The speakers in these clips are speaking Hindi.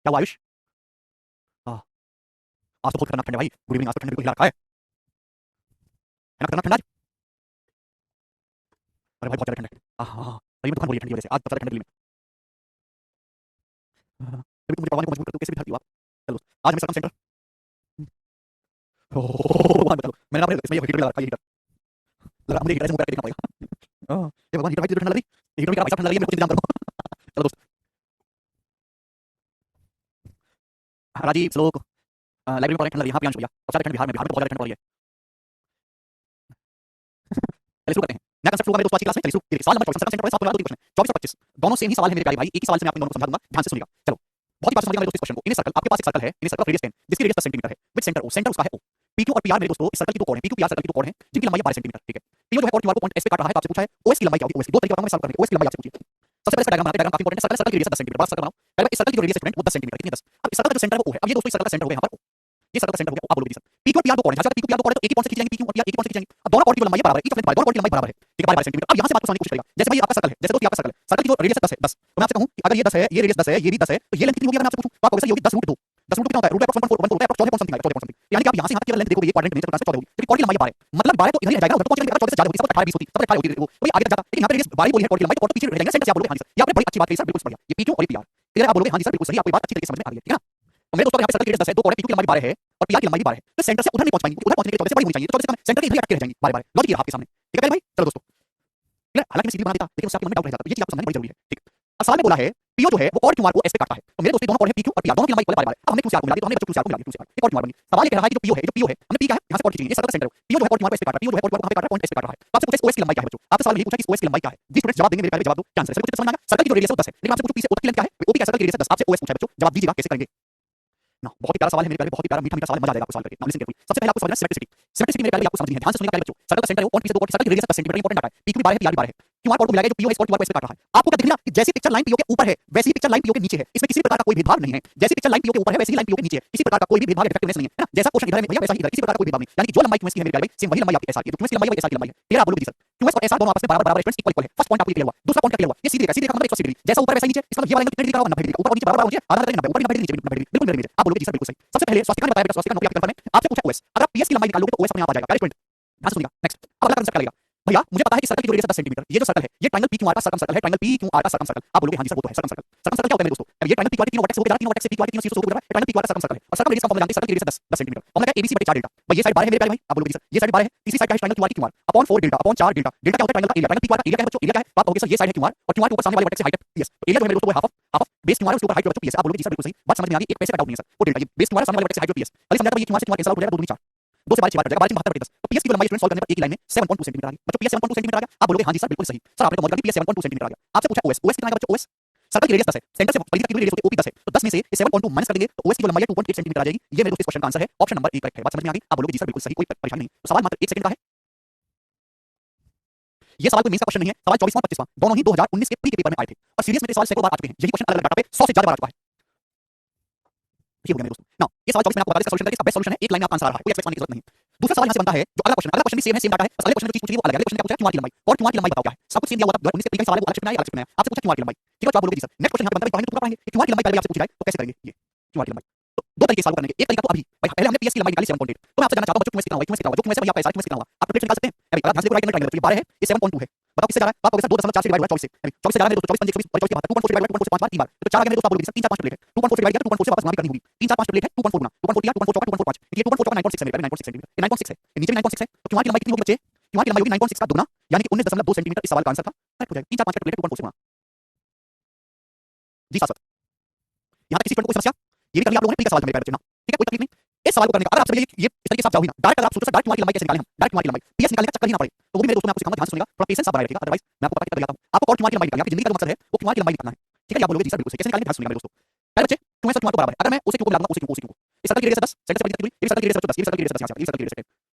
क्या हुआ आयुष? आह, आज तो बहुत खतरनाक ठंड है भाई। Good evening. आज तो ठंड बिल्कुल हिला रखा है ना खतरनाक ठंड आज। अरे भाई बहुत ज्यादा ठंड है। हाँ हाँ, सही में दुकान हो रही है ठंड की वजह से। आज बहुत ज्यादा ठंड है दिल्ली में। कभी तुम मुझे भगवान को मजबूर करते हो कैसे भी हटती हो आप। चलो आज मैं सरकम सेंटर। भगवान बता लो, मैंने अपने इसमें ये हीटर लगा रखा है। ये हीटर लगा, मुझे हीटर से मुंह पे रख के देखना पड़ेगा। ये भगवान हीटर भाई ठंड लग रही है। हीटर में क्या भाई साहब ठंड लग रही है, मेरे को इंतजाम करो। चलो दोस्त। राजीव श्लोक लाइब्रेरी में पढ़ रहे हैं, ठंड लग रही है। हाँ प्रियांशु भैया, अब ज्यादा ठंड बिहार में तो बहुत ज्यादा ठंड पड़ रही है। चलिए शुरू करते हैं। नया कांसेप्ट शुरू मेरे दोस्तों आज की क्लास में। चलिए शुरू। सवाल नंबर 24 सेंटर पर 7 क्वेश्चन 24 और 25 दोनों सेम ही सवाल है मेरे प्यारे भाई। एक ही सवाल से मैं आप दोनों को समझा दूंगा, ध्यान से सुनिएगा। चलो बहुत ही बात समझिएगा मेरे दोस्तों इस क्वेश्चन को। इन सर्कल आपके पास एक सर्कल है, इन सर्कल ऑफ रेडियस 10 जिसकी रेडियस 10 सेंटीमीटर है। विद सेंटर ओ, सेंटर उसका है ओ। पी क्यू और पीआर मेरे दोस्तों इस सर्कल की दो कोण है। पी क्यू पीआर सर्कल की दो कोण है जिनकी लंबाई 12 सेंटीमीटर। ठीक है, पीओ जो है और क्यूआर को पॉइंट एस पे काट रहा है। तो आपसे पूछा है ओएस की लंबाई क्या होगी। ओएस की दो तरीके बताऊंगा मैं सॉल्व करने के। ओएस की लंबाई आपसे पूछिए। सबसे पहले इसका डायग्राम बनाते हैं। डायग्राम काफी इंपॉर्टेंट है। सर्कल की रेडियस 10 सेंटीमीटर। बड़ा सर्कल बनाओ। पहले इस सर्कल की जो रेडियस है स्टूडेंट वो 10 सेंटीमीटर। कितनी 10। अब इस सर्कल का जो सेंटर है वो ओ है। अब ये दोस्तों इस सर्कल का सेंटर हो गया यहाँ पर ओ। ये सर्कल का सेंटर हो गया। आप बोलोगे जी सर पी क्यू और पीआर दो कोण है। जैसे पी क्यू पीआर दो कोण है तो एक ही पॉइंट से खींची जाएंगी। पी क्यू और पीआर एक ही पॉइंट से खींची जाएंगी। अब दोनों कोण की जो लंबाई बराबर है, इक्विवेलेंट दोनों कोण की लंबाई बराबर है। ठीक है, 12 सेंटीमीटर। अब यहाँ से बात को समझने की कोशिश करेगा। जैसे भाई आपका सर्कल है, जैसे दोस्त आपका सर्कल है, सर्कल की जो रेडियस है 10 है 10। तो मैं आपसे कहूं कि अगर ये 10 है, ये रेडियस 10 है, ये भी 10 है, तो ये लेंथ कितनी होगी अगर मैं आपसे पूछूं तो आप कहोगे सर ये होगी 10 रूट 2। 10 रूट कितना होता है? रूट अप्रॉक्स 1.4 1 4 समथिंग आएगा 14 समथिंग। यानी कि आप यहाँ से यहाँ तक की लेंथ देखोगे ये क्वाड्रेंट में नीचे 14 होगी। क्योंकि कोण की लंबाई 12 है। मतलब 12 तो इधर ही रह जाएगा, उधर पहुंचने के लिए 14 से ज्यादा होगी। सब 18 20 होती, सब 18 होती है वो आगे तक जाता। लेकिन यहाँ पे रेडियस 12 बोली है कोण की लंबाई, तो कोण तो पीछे रह जाएगा। सेंटर से आप बोलोगे हां जी सर। ये आपने बड़ी अच्छी बात कही सर, बिल्कुल बढ़िया। ये पीक्यू और ये पीआर इधर आप बोलोगे हां जी सर बिल्कुल सही। आपको ये बात अच्छी तरीके से समझ में आ गई है, ठीक है ना। तो मेरे दोस्तों यहाँ पे सर्कल की रेडियस 10 है, दो कोण है, पीक्यू की लंबाई 12 है और पीआर की लंबाई 12 है। तो सेंटर से उधर नहीं पहुंच पाएंगे, उधर पहुंचने के लिए 14 से बड़ी होनी चाहिए। 14 से कम सेंटर के इधर ही अटके रह जाएंगी 12 लॉजिक ये आपके सामने। ठीक है भाई। चलो दोस्तों, हालांकि मैं सीधी बना देता लेकिन उससे आपके मन में डाउट रह जाता। तो ये चीज आपको समझना बड़ी जरूरी है। ठीक, अब सवाल में बोला है पीओ जो है वो और क्यूआर को एस पे काटता है। तो मेरे दोस्तों दोनों कोण है पीक्यू और पीआर दोनों की लंबाई इक्वल है 12। अब हमने क्यूआर को मिला दिया, तो हमने बच्चों क्यूआर को मिला दिया, क्यूआर एक और क्यूआर बन गई। सवाल ये कह रहा है कि जो पीओ है, जो पीओ है हमने पी क्या है यहाँ से कोण खींचेंगे। ये सर्कल का सेंटर है। पीओ जो है और क्यूआर को एस पे काट रहा है। पीओ जो है और क्यूआर को कहां पे काट रहा है? पॉइंट एस पे काट रहा है। तो आपसे पूछा ओएस की लंबाई क्या है बच्चों? आपसे सवाल ये पूछा कि ओएस की लंबाई क्या है। जी स्टूडेंट जवाब देंगे मेरे प्यारे, जवाब दो क्या आंसर है। कुछ समझ में आ गया? सर्कल की जो रेडियस है वो 10 है, लेकिन आपसे पूछो पी से ओ तक की लेंथ क्या है? ओपी का सर्कल की रेडियस है 10। आपसे ओएस पूछा है बच्चों, जवाब दीजिएगा कैसे करेंगे ना। बहुत ही प्यारा सवाल है मेरे प्यारे, बहुत ही प्यारा मीठा मीठा सवाल, मजा आ जाएगा आपको सॉल्व करके। Now listen carefully. सबसे पहले आपको समझना सिमेट्रिसिटी। सिमेट्रिसिटी मेरे प्यारे आपको समझनी है, ध्यान से सुनिएगा प्यारे बच्चों। सर्कल का सेंटर है वो, पॉइंट पीछे दो कोण, सर्कल की रेडियस 10 सेंटीमीटर इंपॉर्टेंट डाटा है। पीक्यू भी 12 है, पीआर भी 12 है। क्यूआर कोड को मिलाएगा जो पीओ है और क्यूआर को एस पे काट रहा है। आपको क्या दिख रहा है कि जैसी पिक्चर लाइन पीओ के ऊपर है वैसी पिक्चर लाइन पीओ के नीचे है। इसमें किसी प्रकार का कोई भेदभाव नहीं है। जैसी पिक्चर लाइन पीओ के ऊपर है वैसी लाइन पीओ के नीचे है। किसी प्रकार का कोई भी भेदभाव डिफेक्टिवनेस नहीं है ना। जैसा क्वेश्चन इधर है भैया वैसा ही इधर, किसी प्रकार का कोई भेदभाव नहीं। यानी कि जो लंबाई क्यूएस की है मेरे प्यारे भाई सेम वही लंबाई आपकी एसआर की है। जो क्यूएस की लंबाई है एसआर की लंबाई है। क्लियर आप बोलोगे जी सर क्यूएस और एसआर दोनों आपस में बराबर बराबर स्टूडेंट्स इक्वल इक्वल है। फर्स्ट पॉइंट आपको क्लियर हुआ। दूसरा पॉइंट क्या हुआ? ये सीधी रेखा, सीधी रेखा मतलब 180 डिग्री। जैसा ऊपर वैसा नीचे। इसका मतलब ये वाला एंगल कितने डिग्री का होगा? 90 डिग्री। ऊपर और नीचे बराबर होना चाहिए। आधा करेंगे 90, ऊपर 90 डिग्री नीचे 90 डिग्री। बिल्कुल मेरे नीचे आप बोलोगे जी सर बिल्कुल सही। सबसे पहले स्वास्तिका ने बताया बेटा, स्वास्तिका नौकरी आपकी कंफर्म है। आपसे पूछा ओएस, अगर आप पीएस की लंबाई निकालोगे तो ओएस अपने आप आ जाएगा। प्यारे स्टूडेंट ध्यान से सुनिएगा। नेक्स्ट अब अगला कांसेप्ट क्या लगेगा भैया? मुझे पता है कि सर्कल की जो रेडियस है 10 सेंटीमीटर, ये जो सर्कल है ये ट्रायंगल पी क्यूआर का सर्कम सर्कल है। ट्रायंगल पी क्यूआर का सर्कम सर्कल। आप बोलोगे हां जी सर वो तो है सर्कम सर्कल। सर्कम सर्कल क्या होता है मेरे दोस्तों? अब ये ट्रायंगल पी क्यूआर के तीनों वर्टेक्स हो गए, तीनों वर्टेक्स से पी क्यूआर के तीनों शीर्ष हो गए। ट्रायंगल पी क्यूआर का सर्कम सर्कल है और सर्कल रेडियस का फॉर्मूला जानते हैं। सर्कल की रेडियस 10 सेंटीमीटर। फॉर्मूला क्या है? एबीसी बटे 4 डेल्टा। भाई ये साइड 12 है मेरे प्यारे भाई, आप बोलोगे जी सर ये साइड 12 है। तीसरी साइड का है ट्रायंगल क्यूआर की QR upon 4 delta upon 4 delta. Delta क्या होता है? ट्रायंगल का एरिया। ट्रायंगल पी क्यूआर का एरिया क्या है बच्चों? एरिया क्या है? आप कहोगे सर ये साइड है क्यूआर और क्यूआर के ऊपर सामने वाले वर्टेक्स से हाइट है पीएस। तो एरिया जो है मेरे दोस्तों वो हाफ ऑफ बेस क्यूआर है, उसके ऊपर हाइट जो है बच्चों पीएस। आप बोलोगे जी सर बिल्कुल सही, बात समझ में आ गई। एक पैसे का डाउट नहीं है सर। वो डेल्टा ये बेस क्यूआर है, सामने वाले वर्टेक्स से हाइट जो पीएस। अभी समझा था ये क्यूआर से क्यूआर कैंसिल आउट हो जाएगा, 2 दूनी 4 2 से 12 6 बार कट जाएगा। 12 72 10। तो पीएस की जो लंबाई स्टूडेंट सॉल्व करने पर एक ही लाइन में 7.2 सेंटीमीटर आ गई बच्चों। पीएस 7.2 सेंटीमीटर आ गया। आप बोलोगे हां जी सर बिल्कुल सही। सर आपने तो मौज कर दी, पीएस 7.2 सेंटीमीटर आ गया। आपसे पूछा ओएस, ओएस कितना आएगा बच्चों? ओएस सर्कल की रेडियस 10 है, सेंटर से परिधि तक की रेडियस होती है ओपी 10 है। तो 10 में से 7.2 माइनस कर देंगे तो ओएस की जो लंबाई है 2.8 सेंटीमीटर आ जाएगी। ये मेरे दोस्तों इस क्वेश्चन का आंसर है। ऑप्शन नंबर 1 करेक्ट है। बात समझ में आ गई? आप बोलोगे जी सर बिल्कुल सही, कोई परेशानी नहीं। तो सवाल मात्र 1 सेकंड का है। ये सवाल कोई मेंस का क्वेश्चन नहीं है। सवाल 24वां 25वां दोनों ही 2019 के प्री के पेपर में आए थे और सीरीज में ये सवाल सैकड़ों बार आ चुके हैं। यही क्वेश्चन अलग अलग डाटा पे 100 से ज्यादा बार आ चुका है। ये हो गया मेरे दोस्तों। नाउ ये सवाल 24 में आपको बता दें इसका सॉल्यूशन करके, इसका बेस्ट सॉल्यूशन है। एक लाइन में आपका आंसर आ रहा है, कोई एक्सप्लेन की जरूरत नहीं है। दूसरा सवाल यहां से बनता है जो अगला क्वेश्चन भी सेम है, सेम डाटा है। बस अगले क्वेश्चन में जो चीज पूछी है वो अलग है। अगले क्वेश्चन में क्या पूछा है? क्यूआर की लंबाई और क्यूआर की लंबाई बताओ क्या है। सब कुछ सेम दिया हुआ था। 2019 के प्री का सवाल है, वो अलग बनाया, अलग बनाया। आपसे पूछा क्यूआर की लंबाई, ठीक है तो आप बोलोगे जी सर। नेक्स्ट क्वेश्चन यहां पे बनता है, पढ़ेंगे तो पूरा पढ़ेंगे। क्यूआर की लंबाई पहले आपसे पूछी जाए तो कैसे करेंगे? ये क्यूआर की लंबाई तो दो तरीके से सॉल्व करने के। एक तरीका तो अभी भाई पहले हमने पीएस की लंबाई निकाली 7.8। तो मैं आपसे जानना चाहता हूं बच्चों क्यूएस कितना होगा? क्यूएस कितना होगा? जो क्यूएस है भैया पैसा क्यूएस कितना होगा? आप कैलकुलेट निकाल सकते हैं? अभी ध्यान से देखो, राइट एंगल ट्रायंगल तो ये 12 है, ये 7.2 है। बताओ किससे जा रहा है? आप कहोगे सर 2.4 से डिवाइड हो रहा है 24 से। अभी 24 से जा रहा है मेरे दोस्तों, 24 5 124 और 24 के बाद 2.4 से डिवाइड 2.4 से 5 बार 3 बार। तो 4 आ गया मेरे दोस्त। आप बोलोगे सर 3 4 5 प्लेट है। 2.4 से डिवाइड किया तो 2.4 से वापस गुणा भी करनी होगी। 3 4 5 प्लेट है, 2.4 गुणा 2.4 दिया 2.4 चौका 2.4 5। ये 2.4 चौका 9.6 है मेरे 9.6 सेंटीमीटर। ये 9.6 है, ये नीचे भी 9.6 है। तो क्यूआर की लंबाई कितनी होगी बच्चे? क्यूआर की लंबाई होगी 9.6 का दुगना यानी कि 19.2 सेंटीमीटर। इस सवाल का आंसर था करेक्ट हो जाएगा। 3 4 5 प्लेट है 2.4 से गुणा। जी सर यहां तक किसी स्टूडेंट को कोई समस्या? ये भी कर लिया आप लोगों ने प्री का सवाल था मेरे प्यारे बच्चे ना, ठीक है कोई तकलीफ नहीं। इस सवाल को करने का अगर आपसे ये इस तरीके से आप जाओ ही ना डायरेक्ट, अगर आप सोचो सर डायरेक्ट क्यूआर की लंबाई कैसे निकालें हम, डायरेक्ट क्यूआर की लंबाई पीएस निकालने का चक्कर ही ना पड़े तो वो भी मेरे दोस्तों मैं आपको सिखाऊंगा, ध्यान से सुनिएगा, थोड़ा पेशेंस आप बनाए रखिएगा। अदरवाइज मैं आपको पता कर दिया हूं आपको और क्यूआर की लंबाई निकालनी है। आपकी जिंदगी का जो मकसद है वो क्यूआर की लंबाई निकालना है, ठीक है। आप बोलोगे जी सर बिल्कुल सही, कैसे निकालेंगे? ध्यान सुनिएगा मेरे दोस्तों। पहले बच्चे क्यूएस और क्यूआर को बराबर है। अगर मैं उसे क्यू को मिलाऊंगा उसे क्यू को इस सर्कल की रेडियस 10 सेंटर से परिधि तक की दूरी, इस सर्कल की रेडियस 10, इस सर्कल की रेडियस 10 इस सर्कल की रेडियस 10।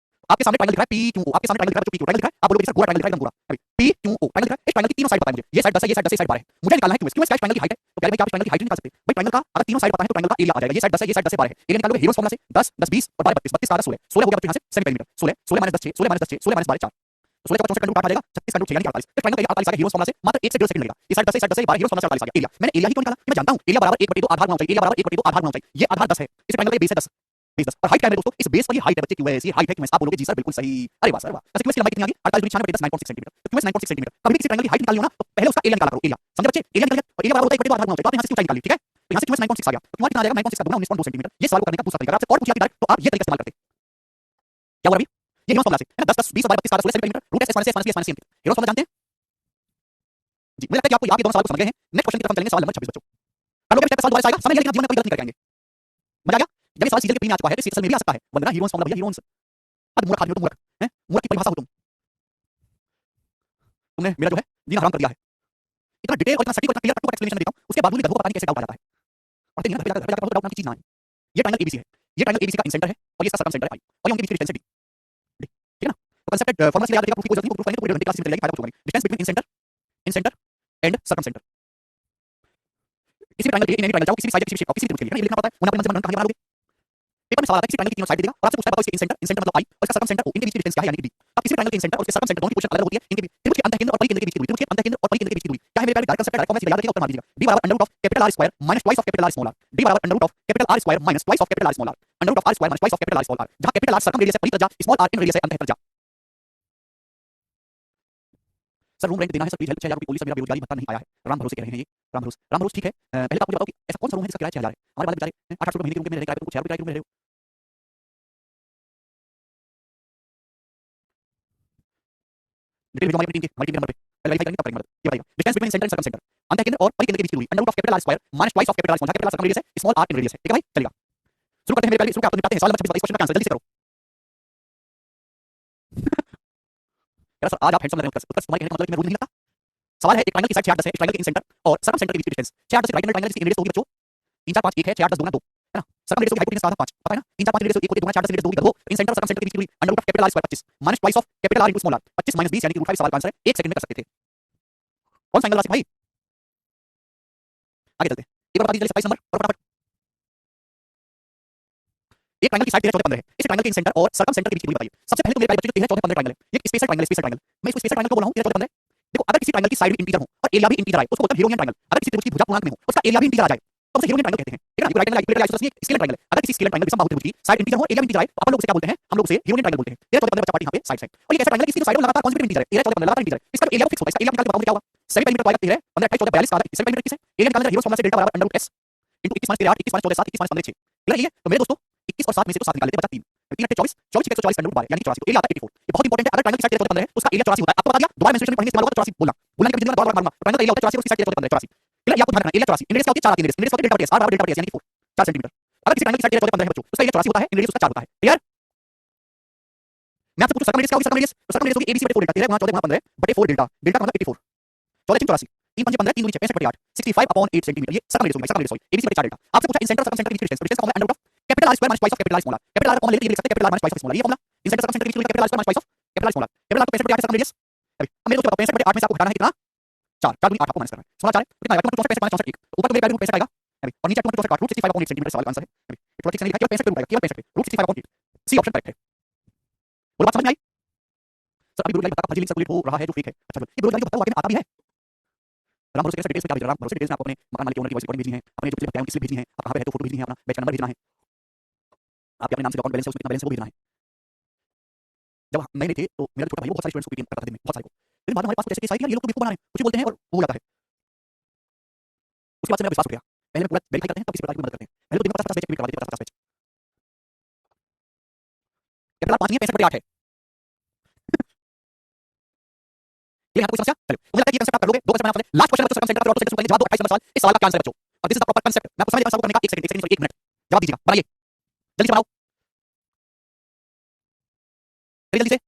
आपके सामने ट्रायंगल दिख रहा है पी क्यू ओ, आपके सामने ट्रायंगल दिख रहा है, जो पी क्यू ट्रायंगल दिख रहा है। आप बोलोगे सर पूरा ट्रायंगल दिख रहा है एकदम पूरा। अभी पी क्यू ओ ट्रायंगल दिख रहा है। इस ट्रायंगल की तीनों साइड पता है मुझे, ये साइड 10 है, ये साइड 10 है, ये साइड 12 है। मुझे निकालना है क्यूएस। क्यूएस क्या ट्रायंगल की हाइट है। तो पहले भाई आप ट्रायंगल की हाइट निकाल सकते हैं भाई। ट्रायंगल का अगर तीनों साइड पता है तो ट्रायंगल का एरिया आ जाएगा। ये साइड 10 है, ये साइड 10 है, 12 है। एरिया निकालोगे हीरोस फॉर्मूला से 10 10 20 और 12 32 32 का 16 16 हो गया बच्चों। यहां से सेमी पेरीमीटर 16 16 - 10 6 16 - 10 6 16 - 10 6 16 - 12 4। तो 16 का 64 का 8 आ जाएगा 36 का 6 यानी 48 इस ट्रायंगल का एरिया 48 आ गया हीरोज फार्मूला से मात्र 1 से 1.5 सेकंड लगेगा ये साइड 10 से 12 हीरोज फार्मूला से 48 आ गया एरिया मैंने एरिया ही क्यों निकाला मैं जानता हूं एरिया बराबर 1/2 आधार होना चाहिए एरिया बराबर 1/2 आधार होना चाहिए ये आधार 10 है इस ट्रायंगल का बेस है 10 बेस 10 और हाइट क्या है मेरे दोस्तों इस बेस पर ये हाइट है बच्चे क्यूएस ये हाइट है क्यूएस आप बोलोगे जी सर बिल्कुल सही अरे वाह सर वाह वैसे क्यूएस की लंबाई कितनी आ गई 48 96 10 9.6 सेंटीमीटर तो क्यूएस 9.6 सेंटीमीटर कभी भी किसी ट्रायंगल की हाइट निकालनी हो ना तो पहले उसका एरिया निकाला करो एरिया समझे बच्चे एरिया निकाल गया और एरिया बराबर होता है 1/2 आधार होना चाहिए तो आप यहां से ऊंचाई निकाल ली ठीक है तो यहां से क्यूएस 9.6 आ गया तो तुम्हारा कितना आ जाएगा 9.6 का दुगना 19.2 सेंटीमीटर ये सवाल को करने का दूसरा तरीका आपसे और पूछा डायरेक्ट तो आप ये तरीका इस्तेमाल करते क्या हुआ अभी ये हीरोज फार्मूला से है ना 10 10 20 और 32 16 centimetre root s minus s minus b Heron's formula जानते हैं जी मुझे लगता है कि आपको यहाँ पे दोनों सवाल को समझ गए हैं नेक्स्ट क्वेश्चन की तरफ हम चलेंगे सवाल नंबर 26 बच्चों कर लोगे सवाल दोबारा आएगा समझ लिया लेकिन आप जीवन में कोई गलती नहीं करके आएंगे मजा आ गया जब ये सवाल सीजन के प्री में आ चुका है तो सीजन में भी आ सकता है वंदना हीरोज फार्मूला भैया हीरोज अब मूर्ख आदमी हो तुम मूर्ख हैं मूर्ख की परिभाषा हो तुमने मेरा जो है जीना हराम कर दिया है इतना डिटेल और इतना सटीक और इतना क्लियर कट एक्सप्लेनेशन देता हूं उसके बावजूद भी गधों को पता नहीं कैसे डाउट आ जाता है और देखिए ना घर पे जाकर डाउट नाम की चीज ना है ये ट्रायंगल एबीसी है ये ट्रायंगल एबीसी का इंसेंटर है और ये इसका सर्कम सेंटर है आई और ये उनके बीच की डिस्टेंस है डी ठीक है ना तो कंसेप्ट फार्मूला से याद रखिएगा प्रूफ की कोई जरूरत नहीं प्रूफ करेंगे तो पूरे घंटे क्लास में चलेगी फायदा कुछ होगा नहीं distance between incentre and circumcentre किसी भी ट्रायंगल के लिए इन एनी ट्रायंगल चाहो किसी भी साइज किसी भी शेप किसी भी त्रिभुज के लिए ये लिखना पड़ता है वरना अपने मन से कहानी बना लोगे पेपर में सवाल आता है किसी ट्रायंगल की तीनों साइड देगा और आपसे पूछता है बताओ इसके इंसेंटर इंसेंटर मतलब आई और इसका सर्कम सेंटर ओ इनके बीच की डिस्टेंस क्या है यानी कि डी अब किसी ट्रायंगल के इंसेंटर और इसके सर्कम सेंटर दोनों की पोजीशन अलग होती है इनके बीच त्रिभुज के अंतःकेंद्र और परिकेंद्र के बीच की दूरी त्रिभुज के अंतःकेंद्र और परिकेंद्र के बीच की दूरी क्या है मेरे प्यारे डायरेक्ट कंसेप्ट डायरेक्ट फॉर्मूला से याद रखिएगा ऊपर मार दीजिएगा d बराबर under root of capital R square minus twice of capital R small r d बराबर under root of capital R square minus twice of capital R small r under root of R square minus twice of capital R small r जहां कैपिटल R सर्कम रेडियस है परिधि त्रिज्या स्मॉल r इन रेडियस है अंतःकेंद्र त्रिज्या सर रूम रेंट देना है सर प्लीज हेल्प 6000 रुपए पुलिस मेरा बेरोजगारी भत्ता नहीं आया है राम भरोसे कह रहे हैं ये राम भरोसे ठीक है पहले आप मुझे बताओ कि ऐसा कौन सा रूम है जिसका किराया 6000 है हमारे वाले बेचारे 800 रुपए महीने के रूम में रह किराए पे 6000 रुपए रूम में रह डिटेल भेजो हमारी टीम के नंबर पे पहले वेरीफाई करेंगे तब करेंगे मदद ये बताइएगा distance between centre and circumcentre अंतःकेंद्र और परिकेंद्र के बीच की दूरी under root of capital R square minus twice of capital R small capital R circumradius है स्मॉल r इन रेडियस है ठीक है भाई चलेगा शुरू करते हैं मेरे पहले शुरू करते हैं सवाल नंबर 26 इस क्वेश्चन का आंसर जल्दी से करो यार सर आज आप हैंडसम लग रहे हो उत्तर तुम्हारे कहने का मतलब कि मैं रूल नहीं लगता सवाल है एक ट्रायंगल की साइड 8 10 है एक ट्रायंगल के इंसेंटर और सर्कम सेंटर के बीच की डिस्टेंस 8 10 राइट एंगल ट्रायंगल की रेडियस होगी बच्चों 3 4 5 1 है 6 8 10 2 2 है ना सर्कम रेडियस होगी हाइपोटेनस का 5 पता है ना 3 4 5 रेडियस 1 होती है 2 4 10 रेडियस 2 होगी इंसेंटर और सर्कम सेंटर के बीच की दूरी under root of capital R square 25 minus twice of capital R into small r 25 minus 20 यानी कि रूट 5 सवाल का आंसर है 1 सेकंड में कर सकते थे कौन सा एंगल राशि भाई आगे चलते हैं एक और बता दीजिए 27 नंबर और फटाफट एक ट्रायंगल की साइड 13 14 15 है इस ट्रायंगल के इंसेंटर और सर्कम सेंटर के बीच की दूरी बताइए सबसे पहले तो मेरे प्यारे बच्चों 13 14 15 ट्रायंगल है ये स्पेशल ट्रायंगल मैं इसको स्पेशल ट्रायंगल क्यों बोला हूं 13 14 15 देखो अगर किसी ट्रायंगल की साइड भी इंटीजर हो और एरिया भी इंटीजर आए उसको बोलते हैं हीरोनियन ट्रायंगल अगर किसी त्रिभुज की भुजा पूर्णांक में हो उसका एरिया भी इंटीजर आ जाए तो उसे हीरोनियन ट्रायंगल कहते हैं ठीक है ना राइट एंगल इक्विलेटरल आइसोसेलेस नहीं स्केलर ट्रायंगल अगर किसी स्केलर ट्रायंगल समबाहु त्रिभुज की साइड इंटीजर हो एरिया भी इंटीजर आए तो अपन लोग उसे क्या बोलते हैं हम लोग उसे हीरोनियन ट्रायंगल बोलते हैं 13 14 15 बच्चा पार्टी यहां पे साइड साइड और ये कैसा ट्रायंगल किसी साइड में लगातार कॉन्सेक्यूटिव इंटीजर है 13 14 15 लगातार इंटीजर इसका एरिया फिक्स होता है इसका एरिया निकाल के बताओ क्या होगा 7 पेरीमीटर पाएगा 13 15 28 14 42 का 7 पेरीमीटर किस है एरिया निकालना हीरोज फार्मूला से डेल्टा बराबर under root s into 21 minus 8 21 minus 14 7 21 minus 15 6 clear है तो मेरे दोस्तों 21 और 7 में से तो 7 निकाल लेते हैं बचा 3 3 8 24 24 6 140 अंडर रूट 12 यानी 84 तो एरिया आता है 84 ये बहुत इंपॉर्टेंट है अगर ट्रायंगल की साइड 13 14 15 है तो उसका एरिया 84 होता है आपको बता दिया दोबारा मेंस्ट्रुएशन में पढ़ेंगे इस्तेमाल होगा तो 84 बोलना बोलना के जिंदगी में दोबारा मारूंगा ट्रायंगल का एरिया होता है 84 उसकी साइड 13 14 15 84 क्लियर ये आपको ध्यान रखना एरिया 84 इंडेक्स क्या होती है 4 आती है इंडेक्स होती है डेल्टा ts r बराबर डेल्टा ts यानी कि 4 सेंटीमीटर अगर किसी ट्रायंगल की साइड 13 14 15 है बच्चों उसका एरिया 84 होता है इंडेक्स उसका 4 होता है क्लियर मैं आपसे पूछूं सर्कम रेडियस क्या होगी सर्कम रेडियस तो सर्कम रेडियस होगी abc बटे 4 डेल्टा 13 गुणा 14 गुणा 15 बटे 4 डेल्टा डेल्टा का मतलब 84 14 3 84 3 5 15 3 दूनी 6 65 बटे 8 65 अपॉन 8 सेंटीमीटर ये सर्कम रेडियस होगी सर्कम रेडियस होगी abc बटे 4 डेल्टा आपसे पूछा इंसेंटर सर्कम सेंटर के बीच की डिस्टेंस डिस्टेंस का formula under root of capital R square minus twice of capital R small r capital R common ले लिख सकते हैं capital R minus twice of small r ये फॉर्मूला इंसेंटर सर्कम सेंटर के बीच की capital R square minus twice of capital R small r capital R तो 65 बटे 8 सर्कम रेडियस अभी अब मेरे दोस्तों 65 बटे 8 में से आपको हटाना है कितना 4 4 दूनी 8 आपको माइनस करना है स्मॉल 4 है कितना आएगा 64 65 64 1 ऊपर तो मेरे रूट 65 आएगा अभी और नीचे 64 काट रूट 65 अपॉन 8 सेंटीमीटर सवाल का आंसर है अभी थोड़ा ठीक से नहीं लिखा केवल 65 पे रूट आएगा केवल 65 पे root 65 upon 8 C option correct है बोलो बात समझ में आई सर अभी बेरोजगारी भत्ता का फर्जी लिंक सर्कुलेट हो रहा है जो फेक है अच्छा ये बेरोजगारी भत्ता वाकई में आता भी है राम भरोसे कैसे डिटेल्स में क्या भेजना राम भरोसे डिटेल्स में आपको अपने मकान मालिक के ओनर की रिकॉर्डिंग भेजनी है अपने जो पिछले हफ्ते की स्लिप भेजनी है आप कहां पे है तो फोटो भेजनी है अपना बैच का नंबर भेजना है आपके अपने नाम से अकाउंट बैलेंस है उसमें कितना बैलेंस है वो भेजना है जब नए नए थे तो मेरा छोटा भाई वो बहुत सारे स्टूडेंट्स को पेटीएम करता था दिन में बहुत सारे को लेकिन बाद में हमारे पास कुछ ऐसे केस आए कि यार ये लोग तो बेवकूफ बना रहे हैं कुछ बोलते हैं और वो हो जाता है उसके बाद से मेरा विश्वास उठ गया पहले हम पूरा वेरीफाई करते हैं तब किसी प्रकार की मदद करते हैं पहले तो दिन में 50 बैच करवा देते 50 बैच कैपिटल 5 नहीं है 65 बटे 8 है ये आपको समस्या चलो मुझे लगता है ये कंसेप्ट आप कर लोगे दो क्वेश्चन बना लास्ट क्वेश्चन बच्चों सर्कम सेंटर और ऑटो सेंटर करेंगे जवाब दो 28 नंबर सवाल इस सवाल का क्या आंसर है बच्चों और this is the proper concept मैं आपको समझ सवाल करने का 1 सेकंड 1 मिनट जवाब दीजिएगा बनाइए जल्दी से बनाओ जल्दी से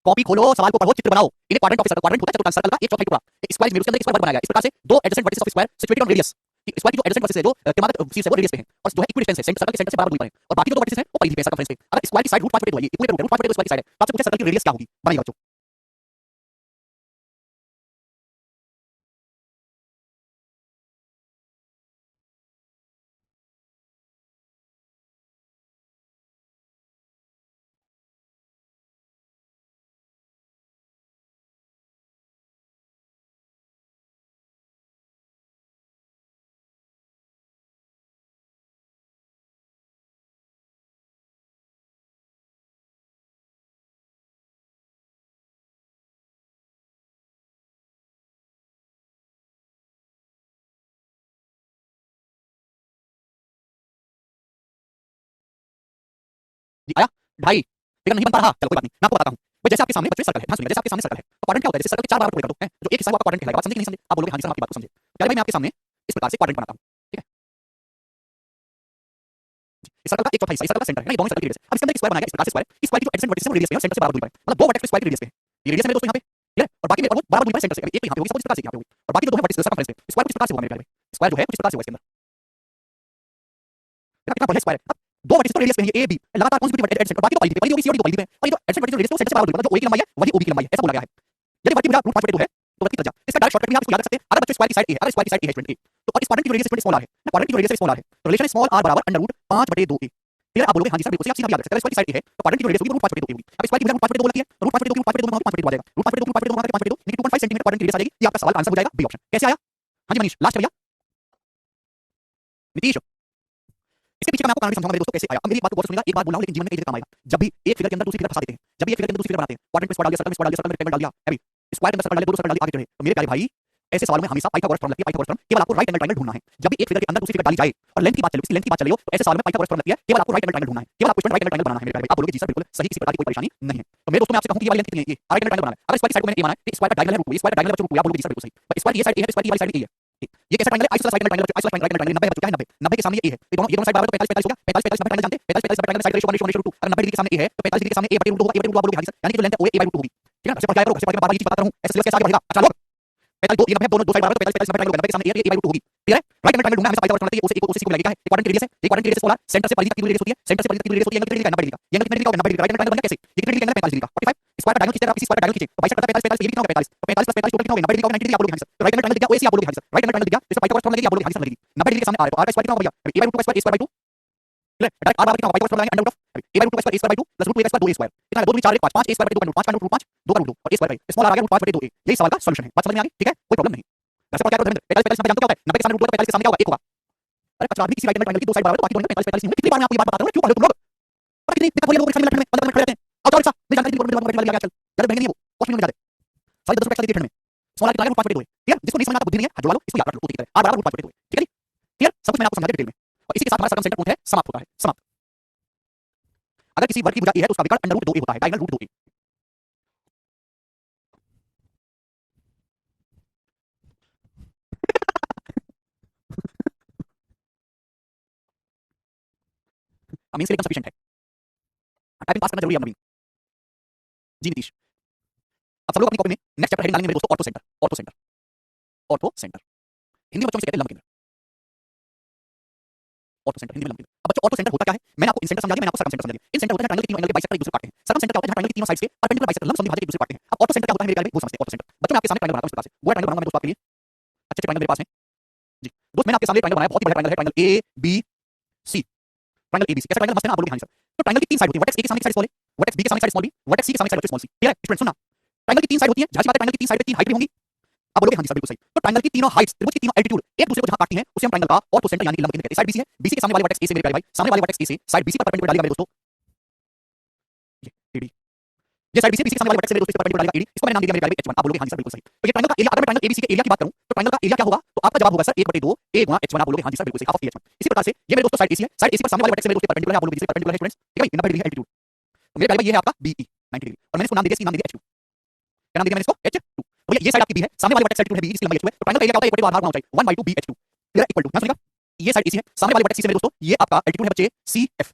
कॉपी खोलो सवाल को पढ़ो चित्र बनाओ इन क्वाड्रेंट ऑफ सर्कल क्वाड्रेंट होता है चतुर्थांश सर्कल का एक चौथाई टुकड़ा एक स्क्वायर मेरे उसके अंदर एक स्क्वायर वर्ग बनाया गया इस प्रकार से दो adjacent vertices of square situated on radius square की जो एडजेसेंट वर्टिस है जो क्रमागत शीर्ष है वो रेडियस पे है और जो है इक्विडिस्टेंस है सर्कल के सेंटर से बराबर दूरी पर है और बाकी जो वर्टिसेस है वो परिधि पे सर्कमफ्रेंस पे अगर स्क्वायर की साइड रूट 5 बटे 2 है ये इक्विलेटरल रूट 5 बटे 2 स्क्वायर की साइड है तो आपसे पूछे सर्कल की रेडियस क्या होगी बनाइए बच्चों ढाई फिगर नहीं बन पा रहा, चलो कोई बात नहीं, मैं आपको बताता हूं। भाई जैसे आपके सामने बच्चों सर्कल है, ध्यान सुनिए, जैसे आपके सामने सर्कल है तो क्वाड्रेंट क्या होता है, जैसे सर्कल के चार बराबर टुकड़े कर दो, हैं जो एक हिस्सा है वो आपका क्वाड्रेंट कहलाएगा। बात समझे कि नहीं समझे? आप बोलोगे हां जी सर, आपकी बात को समझे। चलो भाई मैं आपके सामने इस प्रकार से क्वाड्रेंट बनाता हूं, ठीक है? इस सर्कल का एक चौथाई हिस्सा इस सर्कल का सेंटर है ना, ये दोनों सर्कल की रेडियस है। अब इसके अंदर एक स्क्वायर बनाया गया इस प्रकार से स्क्वायर, इस स्क्वायर की जो एडजेसेंट वर्टिसेस है वो रेडियस पे है और सेंटर से बराबर दूरी पर है, मतलब दो वर्टेक्स स्क्वायर की रेडियस पे है। ये रेडियस है मेरे दोस्तों यहाँ पे, क्लियर? और बाकी मेरे और वो बराबर दूरी पर सेंटर से, एक यहाँ पे होगी सपोज इस प्रकार से यहाँ पे होगी, और बाकी जो दो है वर्टिसेस सर्कमफ्रेंस पे, स्क्वायर कुछ इस प्रकार से होगा मेरे प्यारे भाई, स्क्वायर जो है कुछ इस प्रकार से होगा इसके अंदर। कितना बढ़िया स्क्वायर है। अब दो वर्टिसेस तो रेडियस पे है, ए बी लगातार कॉन्सेक्यूटिव एडजेसेंट, और बाकी तो पॉइंट पे, पहली होगी सी और दो पॉइंट पे, और ये जो एडजेसेंट वर्टिसेस रेडियस तो सेंटर से बराबर दूरी पर, मतलब जो ओ की लंबाई है वही ओ बी की लंबाई है, ऐसा बोला गया है। यदि वर्टी मुझे रूट 5/2 है तो वर्टी त्रिज्या, इसका डायरेक्ट शॉर्टकट भी आप इसको याद रख सकते हैं। अगर बच्चों स्क्वायर की साइड ए है, अगर स्क्वायर की साइड ए है 20 तो और इस क्वाड्रेंट की जो रेडियस है स्मॉल आर है ना, क्वाड्रेंट की जो रेडियस है स्मॉल आर है तो रिलेशन स्मॉल आर बराबर अंडर रूट 5/2 ए। क्लियर? आप बोलोगे हां जी सर बिल्कुल सही, आप सीधा याद रख सकते हैं। स्क्वायर की साइड ए है तो क्वाड्रेंट की जो रेडियस होगी रूट 5/2 ए होगी। अब स्क्वायर की मुझे रूट 5/2 बोलती है तो रूट 5/2 की रूट 5/2 में 5/2 आ जाएगा, रूट 5/2 रूट 5/2 5/2 यानी 2.5 सेंटीमीटर क्वाड्रेंट की रेडियस आ जाएगी। ये आपका सवाल आंसर हो जाएगा बी ऑप्शन। कैसे आया? हां जी मनीष, लास्ट भैया नीतीश, इसके पीछे का मैं आपको कारण भी समझाऊंगा मेरे दोस्तों कैसे आया। अब मेरी एक बात को गौर से सुनिएगा, एक बात बोल रहा हूं लेकिन जीवन में कई जगह काम आएगा। जब भी एक फिगर के अंदर दूसरी फिगर फंसा देते हैं, जब भी एक फिगर के अंदर दूसरी फिगर बनाते हैं, क्वाड्रेंट में स्क्वायर डाल दिया, सर्कल में स्क्वायर डाल दिया, सर्कल में रेक्टेंगल डाल दिया, है भाई स्क्वायर के अंदर सर्कल डाल दिया, दो सर्कल डाल दिया, आगे चढ़े, तो मेरे प्यारे भाई ऐसे सवालों में हमेशा पाइथागोरस थ्योरम लगती है। पाइथागोरस थ्योरम केवल आपको राइट एंगल ट्रायंगल ढूंढना है। जब भी एक फिगर के अंदर दूसरी फिगर डाली जाए और लेंथ की बात चले, इसकी लेंथ की बात चले हो तो ऐसे सवाल में पाइथागोरस थ्योरम लगती है। केवल आपको राइट एंगल ट्रायंगल ढूंढना है, केवल आपको राइट एंगल ट्रायंगल बनाना है मेरे प्यारे भाई। आप बोलोगे जी सर बिल्कुल सही, किसी प्रकार की कोई परेशानी नहीं है। तो मेरे दोस्तों मैं आपसे कहूं कि ये वाली लेंथ कितनी है, ये राइट एंगल ट्रायंगल बनाना है। अगर स्क्वायर की साइड को मैंने ए बनाया तो स्क्वायर का डायगोनल है रूट 2, स्क्वायर का डायगोनल है रूट 2, आप बोलोगे जी सर बिल्कुल सही। तो स्क्वायर की ये साइड ए है तो स्क्वायर की वाली साइड ए है। ये कैसा ट्रायंगल है? Isosceles right angle triangle, isosceles right angle triangle 90 बच चुका है, 90 90 के सामने ये ए है, ये दोनों साइड बराबर तो 45 45 हो गया, 45 45 90 ट्रायंगल जानते हैं, 45 45 ट्रायंगल साइड रेशियो 1:1:2। अगर 90 डिग्री के सामने ए है तो 45 डिग्री के सामने a /रूट 2 होगा, a /रूट 2 आप बोलोगे हां जी सर, यानी कि जो लेंथ है वो a /रूट 2 होगी। ठीक है ना? ऐसे पढ़ के आया करो, ऐसे पढ़ के मैं बार-बार ये चीज बताता रहूं, ऐसे सिलेबस कैसे आगे बढ़ेगा। अच्छा लोग 45 2 ये 90 दोनों दो साइड बराबर 45 45 90 ट्रायंगल 90 के सामने a /रूट 2 होगी। क्लियर है? राइट एंगल ट्रायंगल ढूंढना है, हमेशा पाइथागोरस थ्योरम लगती है, उसी को मिलाएगी। क्या है? क्वाड्रेंट की रेडियस है, ये क्वाड्रेंट की रेडियस पोलर सेंटर से परिधि तक की रेडियस होती है, सेंटर से परिधि तक की रेडियस होती है, एंगल कितने डिग्री का 90 डिग्री का। ये एंगल कितने डिग्री का? 90 डिग्री का। राइट एंगल ट्रायंगल बन गया कैसे? ये कितने डिग्री का एंगल है? 45 डिग्री का। 45 स्क्वायर का डायगोनल खींचे, आप किसी स्क्वायर का डायगोनल खींचे तो 22 कटा 45 45 ये कितना होगा? 45 तो 45 + 45 टोटल कितना होगा? 90 डिग्री का 90 डिग्री आप बोलोगे हां सर। तो राइट एंगल ट्रायंगल दिख गया, ओएसी आप बोलोगे हां सर। राइट एंगल ट्रायंगल दिख गया, इसमें पाइथागोरस थ्योरम लगेगी, आप बोलोगे हां सर लगेगी। 90 डिग्री के सामने r है तो r का स्क्वायर कितना होगा भैया? a /2 का square, a/2 clear? Direct r बराबर कितना होगा? पाइथागोरस थ्योरम लगाएंगे अंडर रूट ऑफ a /2 का स्क्वायर, a /2 + रूट 2 का स्क्वायर 2a स्क्वायर कितना है? 2 × 4 = 5, 5 a स्क्वायर /2 √5 5 √2 5 2 का √2 और a स्क्वायर स्मॉल r आ गया √5/2a। यही सवाल का सॉल्यूशन है। बात समझ में आ गई? ठीक है, कोई प्रॉब्लम नहीं। वैसे क्या करो धर्मेंद्र, 45 45 जानते हो क्या होता है? 90 के सामने √2 है, 45 के सामने क्या होगा? 1 होगा। अरे कचरा आदमी, किसी राइट एंगल ट्रायंगल की दो साइड बराबर है तो बाकी दोनों में 45 45 नहीं होंगे। कितनी बार मैं आपको ये बात बताता हूं, क्यों पढ़ रहे हो तुम लोग? पता कितनी दिक्कत हो रही है लोगों को परीक्षा में लड़ने में, मतलब खड़े रहते हैं। आओ जाओ रिक्शा नहीं जानते, कितनी गवर्नमेंट बैठ वाली आजकल ज्यादा महंगे नहीं है वो, कॉस्ट में जाते सारी 10 रुपए एक्स्ट्रा देती है ठंड में। स्मॉल आर की ट्रायंगल √5/2 है। ठीक है? जिसको नहीं समझ आता बुद्धि नहीं है, हाथ जोड़ लो, इसको याद रख लो कुत्ते की तरह। r बराबर √5/2 है। ठीक है जी? क्लियर? सब कुछ मैंने आपको समझा दिया डिटेल में। और इसी के साथ हमारा सर्कम सेंटर पॉइंट है समाप्त होता है, समाप्त। अगर किसी वर्ग की भुजा a है तो उसका विकर्ण अंडर रूट 2a होता है, डायगोनल √2a। मींस के लिए एकदम सफिशिएंट है। टाइपिंग पास करना जरूरी है नवीन जी। नीतीश, अब सब लोग अपनी कॉपी में नेक्स्ट चैप्टर हेडिंग डालेंगे मेरे दोस्तों, ortho centre, ortho centre, ortho centre. Hindi में बच्चों से कहते हैं लंब केंद्र, ऑर्थो सेंटर हिंदी में लंब केंद्र। अब बच्चों ऑर्थो सेंटर होता क्या है? मैंने आपको इन सेंटर समझा दिया, मैंने आपको सर्कम सेंटर समझा दिया। इन सेंटर होता है ट्रायंगल के तीनों एंगल के बाइसेक्टर एक दूसरे काटते हैं। सर्कम सेंटर क्या होता है? ट्रायंगल के तीनों साइड्स के परपेंडिकुलर बाइसेक्टर लंब समद्विभाजक एक दूसरे काटते हैं। अब ऑर्थो सेंटर क्या होता है मेरे ख्याल में वो समझते हैं। ऑर्थो सेंटर बच्चों मैं आपके सामने ट्रायंगल बनाता हूं इस प्रकार से, वो ट्रायंगल बनाऊंगा मेरे दोस्त आपके लिए। अच्छे ट्रायंगल मेरे पास है जी दोस्त, मैंने आपके सामने ट्रायंगल बनाया, बहुत ही बढ़िया ट्रायंगल है, triangle A B C, triangle ABC. कैसा ट्रायंगल? मस्त है ना? आप बोलोगे हां सर। तो ट्रायंगल की तीन साइड होती है, वर्टेक्स ए के सामने की साइड स्मॉल है, वर्टेक्स बी के सामने की साइड स्मॉल बी, वर्टेक्स सी के सामने की साइड स्मॉल सी। क्लियर है स्टूडेंट? सुनना, ट्रायंगल की तीन साइड होती है, जाहिर सी बात है ट्रायंगल की तीन साइड पे तीन हाइट भी होंगी। आप बोलोगे हां जी सर बिल्कुल सही। तो ट्रायंगल की तीनों हाइट्स, त्रिभुज की तीनों एल्टीट्यूड एक दूसरे को जहां काटती हैं उसे हम ट्रायंगल का ऑर्थो सेंटर यानी कि लंब केंद्र कहते हैं। साइड बीसी है, बीसी के सामने वाले वर्टेक्स ए से मेरे प्यारे भाई, सामने वाले वर्टेक्स ए से साइड बीसी पर परपेंडिकुलर डालेगा मेरे दोस्तों ये एडी। ये साइड बीसी, बीसी के सामने वाले वर्टेक्स से मेरे दोस्तों इस पर परपेंडिकुलर डालेगा एडी। इसको मैंने नाम दिया मेरे प्यारे भाई h1। आप बोलोगे हां जी सर बिल्कुल सही। तो ये ट्रायंगल का एरिया, अगर मैं ट्रायंगल एबीसी के एरिया की बात करूं तो ट्रायंगल का एरिया क्या होगा? तो आपका जवाब होगा सर 1/2 a × h1। आप बोलोगे हां जी सर बिल्कुल सही, हाफ ऑफ h1। इसी प्रकार से ये मेरे दोस्तों साइड एसी है, साइड एसी पर सामने वाले वर्टेक्स से मेरे दोस्तों परपेंडिकुलर है, आप बोलोगे बीसी परपेंडिकुलर है स्टूडेंट्स। ठीक है भाई? 90 डिग्री है एल्टीट्यूड। तो मेरे प्यारे भाई ये है आपका बीई 90 डिग्री, और मैंने इसको नाम दिया, इसका नाम दिया h2। क्या नाम दिया मैंने इसको? h2। तो ये साइड आपकी बी है, सामने वाले वर्टेक्स एल्टीट्यूड है बी, इसकी लंबाई h2 है। तो ट्रायंगल का एरिया क्या होता है? 1/2 आधार होना चाहिए 1/2 bh2 क्लियर इक्वल टू, मैं सुनिएगा, ये साइड एसी है, सामने वाले वर्टेक्स सी से मेरे दोस्तों ये आपका एल्टीट्यूड है बच्चे cf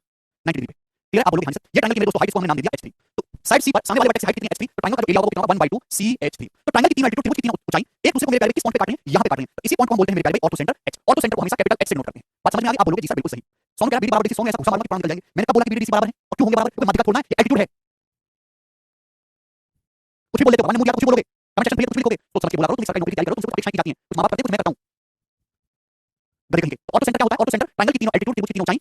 90 डिग्री पे। क्लियर? आप बोलोगे हां सर। ये ट्रायंगल की मेरे दोस्तों हाइट, इसको हमने नाम दिया h3। तो साइड सी पर सामने वाले वर्टेक्स की हाइट कितनी है? h3। तो ट्रायंगल का जो एरिया होगा कितना होगा? 1/2 ch3। तो ट्रायंगल की तीन एल्टीट्यूड, त्रिभुज की तीन ऊंचाई एक दूसरे को मेरे प्यारे किस पॉइंट पे काट रहे हैं? यहां पे काट रहे हैं। तो इसी पॉइंट को हम बोलते हैं मेरे प्यारे भाई ortho centre h। Ortho centre को हमेशा कैपिटल h से नोट करते हैं। बात समझ में आ गई? आप बोलोगे जी सर बिल्कुल सही। सोन क्या बीडी बराबर सोन ऐसा घुसा मारूंगा कि प्राण निकल जाएंगे। मैंने कब बोला कि बीडी बराबर है और क्यों होंगे बराबर? क्योंकि माध्यिका थोड़ा है, ये एल्टीट्यूड है। कुछ भी बोल देते हो, मैंने मुझे कुछ भी बोलोगे, कमेंट सेक्शन में कुछ भी लिखोगे तो समझ के बोला करो, तुम सरकारी नौकरी की तैयारी करो, तुमसे परीक्षाएं की जाती हैं, कुछ मां-बाप करते हैं, कुछ मैं करता हूं। गधे कहीं के। ऑर्थो सेंटर क्या होता है? ऑर्थो सेंटर ट्रायंगल की तीनों एल्टीट्यूड, त्रिभुज की तीनों ऊंचाई